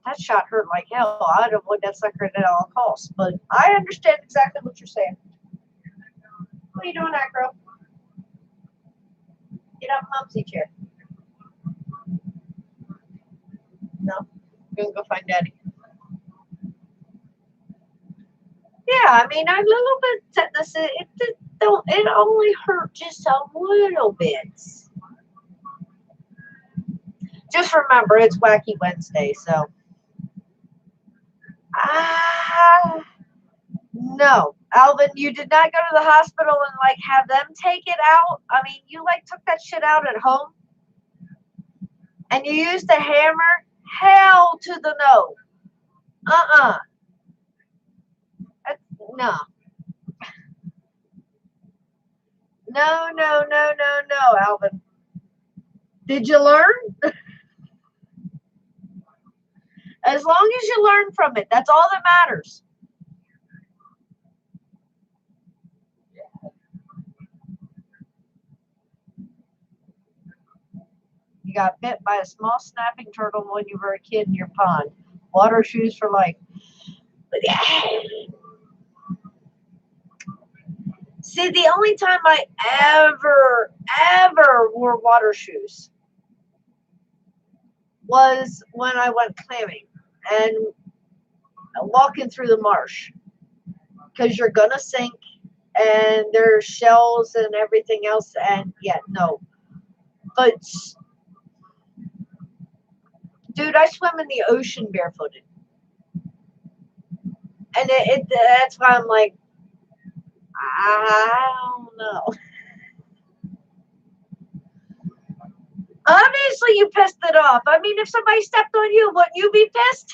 That shot hurt like hell. I'd avoid that sucker at all costs. But I understand exactly what you're saying. What are you doing, Acro? Get up, Mumsy chair. No, you're gonna go find Daddy. Yeah, I mean, a little bit tetanus. It only hurt just a little bit. Just remember, it's Wacky Wednesday, so. No, Alvin, you did not go to the hospital and like have them take it out. I mean, you like took that shit out at home, and you used a hammer. Hell to the no. No. No, Alvin. Did you learn? As long as you learn from it, that's all that matters. You got bit by a small snapping turtle when you were a kid in your pond. Water shoes for life. But yeah. See, the only time I ever wore water shoes was when I went clamming and walking through the marsh, because you're gonna sink and there's shells and everything else, and yeah, no. But dude, I swim in the ocean barefooted, and that's why I'm like, I don't know. Obviously, you pissed it off. I mean, if somebody stepped on you, wouldn't you be pissed?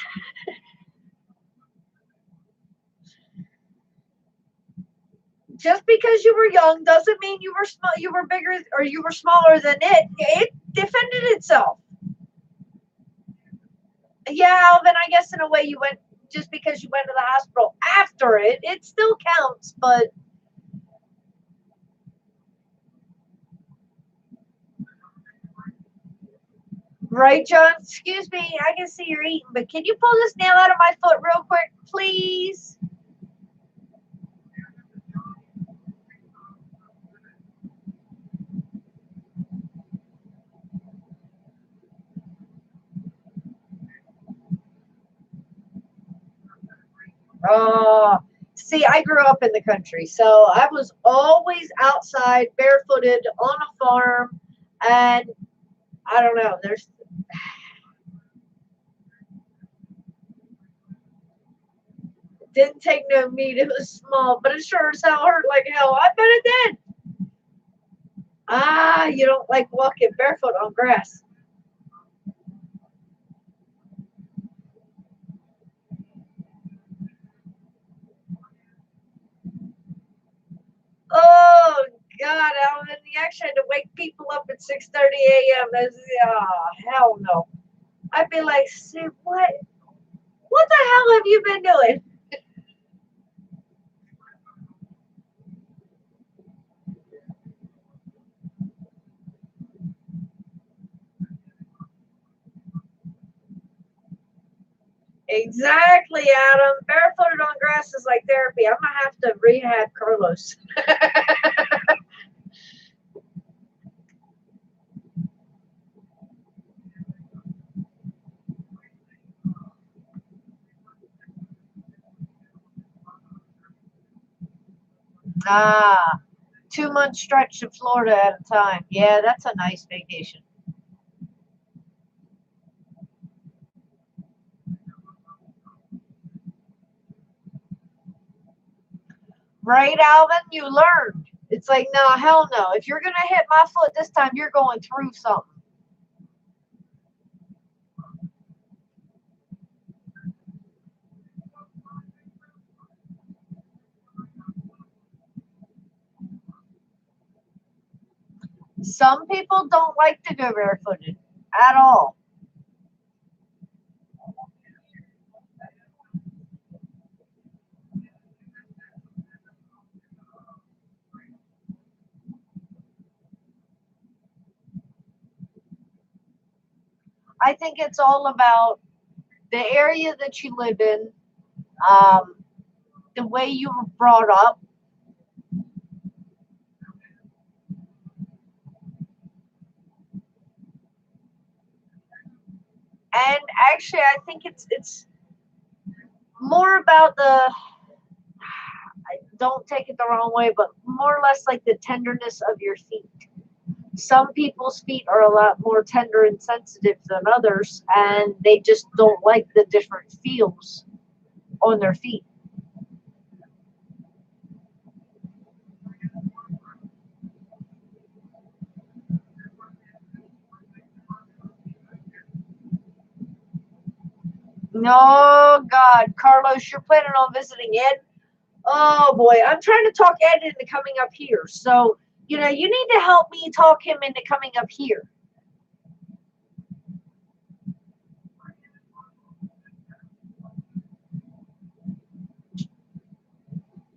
just because you were young doesn't mean you were small, you were bigger, or you were smaller than it. It defended itself. Yeah, Alvin, I guess in a way you went, just because you went to the hospital after it, it still counts, but right, John? Excuse me, I can see you're eating, but can you pull this nail out of my foot real quick, please? Oh, see, I grew up in the country, so I was always outside, barefooted, on a farm, and I don't know, there's didn't take no meat. It was small, but it sure as hell hurt like hell. I bet it did. Ah, you don't like walking barefoot on grass. Oh God, Alvin, you actually had to wake people up at 6:30 a.m. Hell no. I'd be like, "See, what the hell have you been doing?" Exactly, Adam. Barefooted on grass is like therapy. I'm gonna have to rehab Carlos. Ah, 2 month stretch to Florida at a time. Yeah, that's a nice vacation. Right, Alvin? You learned. It's like, no, hell no. If you're gonna hit my foot this time, you're going through something. Some people don't like to go barefooted at all. I think it's all about the area that you live in, um, the way you were brought up. And actually, I think it's more about the, don't take it the wrong way, but more or less like the tenderness of your feet. Some people's feet are a lot more tender and sensitive than others, and they just don't like the different feels on their feet. No, God, Carlos, you're planning on visiting Ed? Oh boy, I'm trying to talk Ed into coming up here. So, you need to help me talk him into coming up here.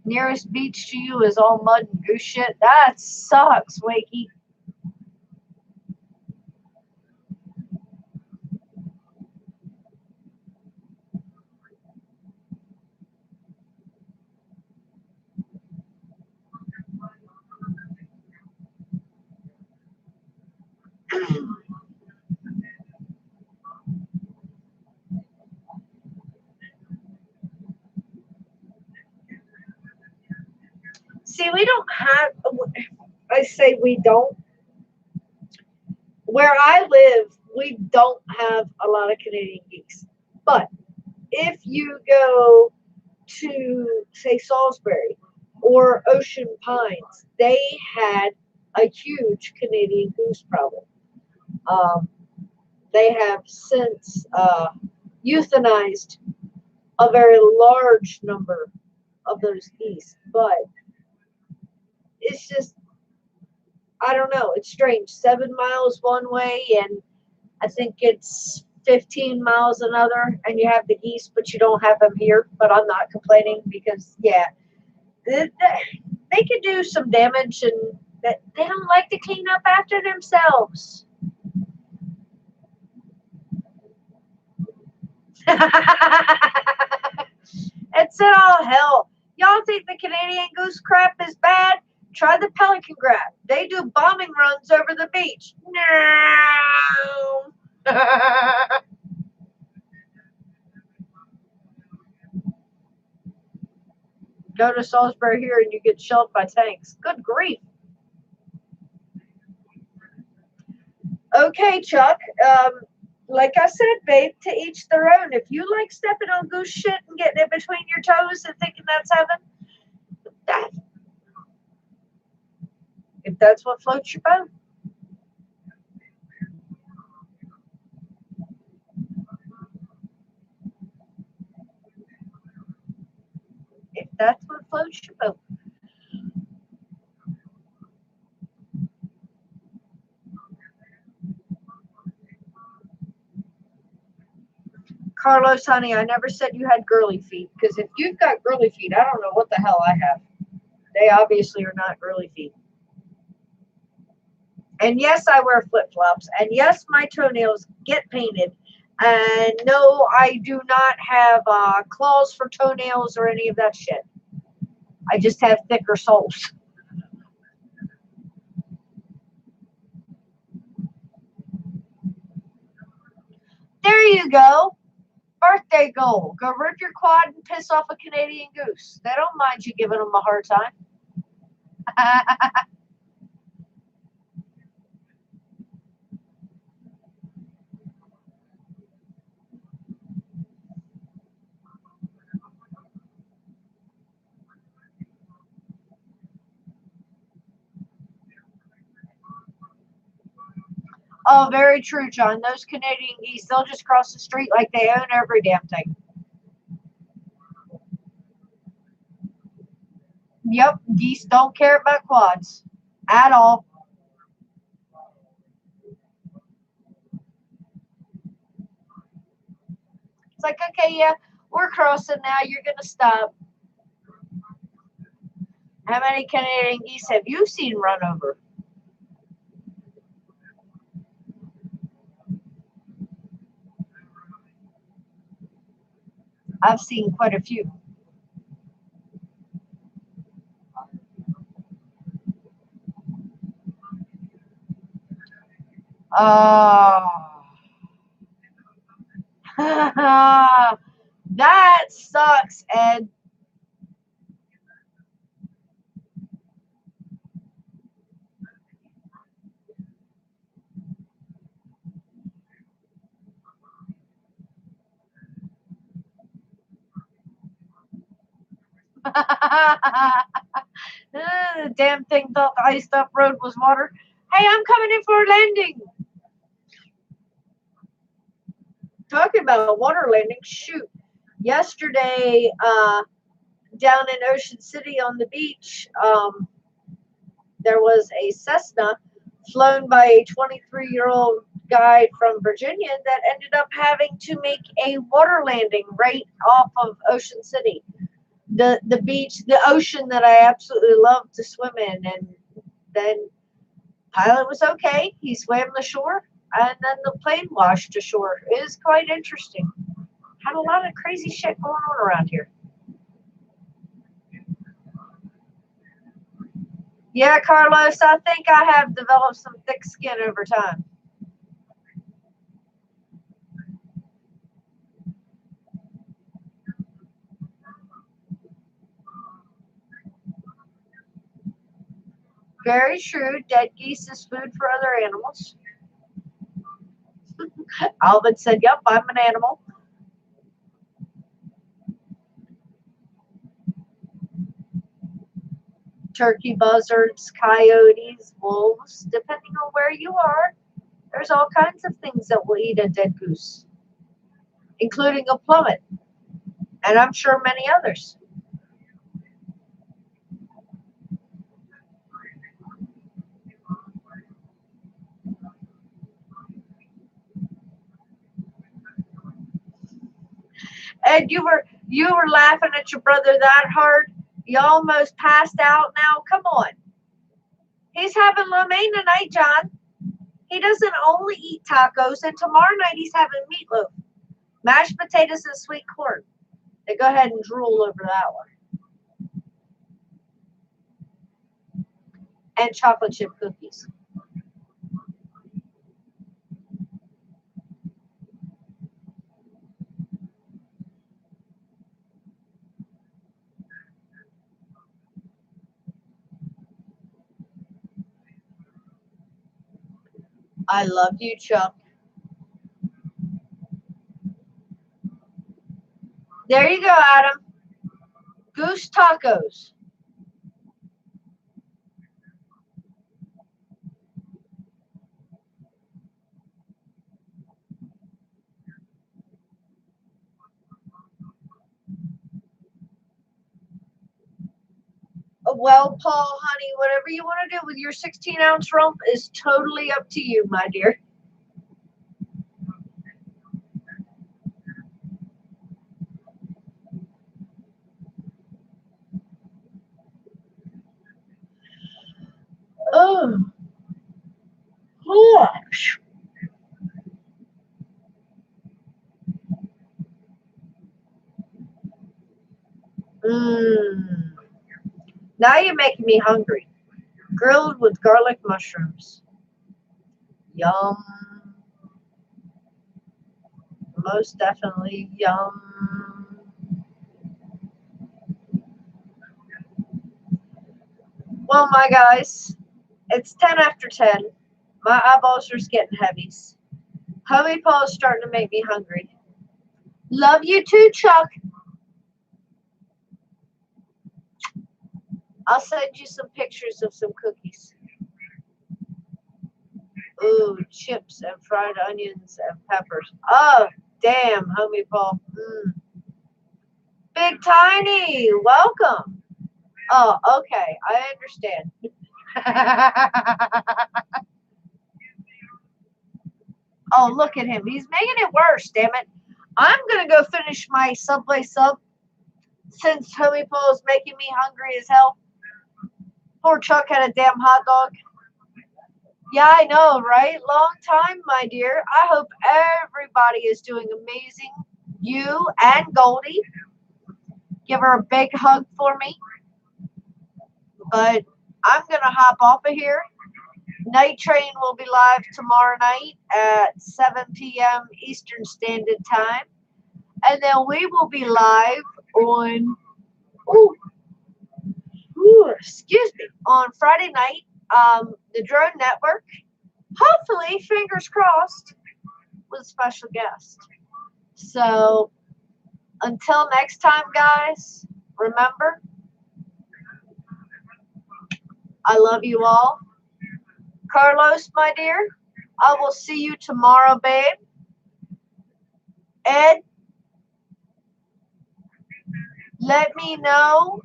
Nearest beach to you is all mud and goose shit. That sucks, Wakey. See, we don't have, I say we don't. Where I live, we don't have a lot of Canadian geese. But if you go to, say, Salisbury or Ocean Pines, they had a huge Canadian goose problem. Um, they have since euthanized a very large number of those geese, but it's just, I don't know. It's strange. 7 miles one way, and I think it's 15 miles another, and you have the geese, but you don't have them here. But I'm not complaining because, yeah, they could do some damage, and that they don't like to clean up after themselves. It's in all hell. Y'all think the Canadian goose crap is bad? Try the pelican crap. They do bombing runs over the beach. No. Go to Salisbury here and you get shelled by tanks. Good grief. Okay, Chuck. Like I said, babe, to each their own. If you like stepping on goose shit and getting it between your toes and thinking that's heaven, that, if that's what floats your boat. If that's what floats your boat. Carlos, honey, I never said you had girly feet, because if you've got girly feet, I don't know what the hell I have. They obviously are not girly feet. And yes, I wear flip-flops. And yes, my toenails get painted. And no, I do not have claws for toenails or any of that shit. I just have thicker soles. There you go. Birthday goal. Go rip your quad and piss off a Canadian goose. They don't mind you giving them a hard time. Oh, very true, John. Those Canadian geese, they'll just cross the street like they own every damn thing. Yep, geese don't care about quads at all. It's like, okay, yeah, we're crossing now. You're going to stop. How many Canadian geese have you seen run over? I've seen quite a few. Oh. That sucks, Ed. The damn thing thought the iced up road was water. Hey, I'm coming in for a landing. Talking about water landing, shoot. Yesterday, down in Ocean City on the beach, there was a Cessna flown by a 23-year-old guy from Virginia that ended up having to make a water landing right off of Ocean City. The beach, the ocean that I absolutely love to swim in. And then pilot was okay. He swam the shore, and then the plane washed ashore. It was quite interesting. Had a lot of crazy shit going on around here. Yeah, Carlos, I think I have developed some thick skin over time. Very true. Dead geese is food for other animals. Alvin said, yep, I'm an animal. Turkey buzzards, coyotes, wolves, depending on where you are. There's all kinds of things that will eat a dead goose, including a plummet, and I'm sure many others. Ed, you were laughing at your brother that hard. You almost passed out now. Come on. He's having lo mein tonight, John. He doesn't only eat tacos, and tomorrow night he's having meatloaf, mashed potatoes, and sweet corn. Now go ahead and drool over that one. And chocolate chip cookies. I love you, Chuck. There you go, Adam. Goose tacos. Well, Paul, honey, whatever you want to do with your 16-ounce rump is totally up to you, my dear. Oh. Gosh. Mmm. Now you're making me hungry. Grilled with garlic mushrooms. Yum. Most definitely yum. Well, my guys, it's 10 after 10. My eyeballs are getting heavies. Homie Paul's starting to make me hungry. Love you too, Chuck. I'll send you some pictures of some cookies. Ooh, chips and fried onions and peppers. Oh, damn, homie Paul. Big Tiny, welcome. Oh, okay, I understand. Oh, look at him. He's making it worse, damn it. I'm going to go finish my Subway sub since homie Paul's making me hungry as hell. Poor Chuck had a damn hot dog. Yeah, I know, right? Long time, my dear. I hope everybody is doing amazing. You and Goldie. Give her a big hug for me. But I'm going to hop off of here. Night Train will be live tomorrow night at 7 p.m. Eastern Standard Time. And then we will be live on, excuse me, on Friday night, the Drone Network. Hopefully, fingers crossed, with a special guest. So, until next time, guys, remember, I love you all. Carlos, my dear, I will see you tomorrow, babe. Ed, let me know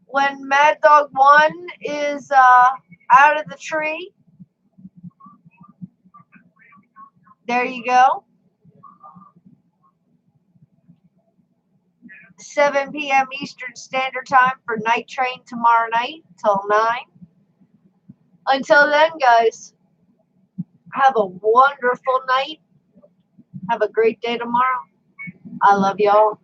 when Mad Dog 1 is out of the tree. There you go. 7 p.m. Eastern Standard Time for Night Train tomorrow night till 9. Until then, guys, have a wonderful night. Have a great day tomorrow. I love y'all.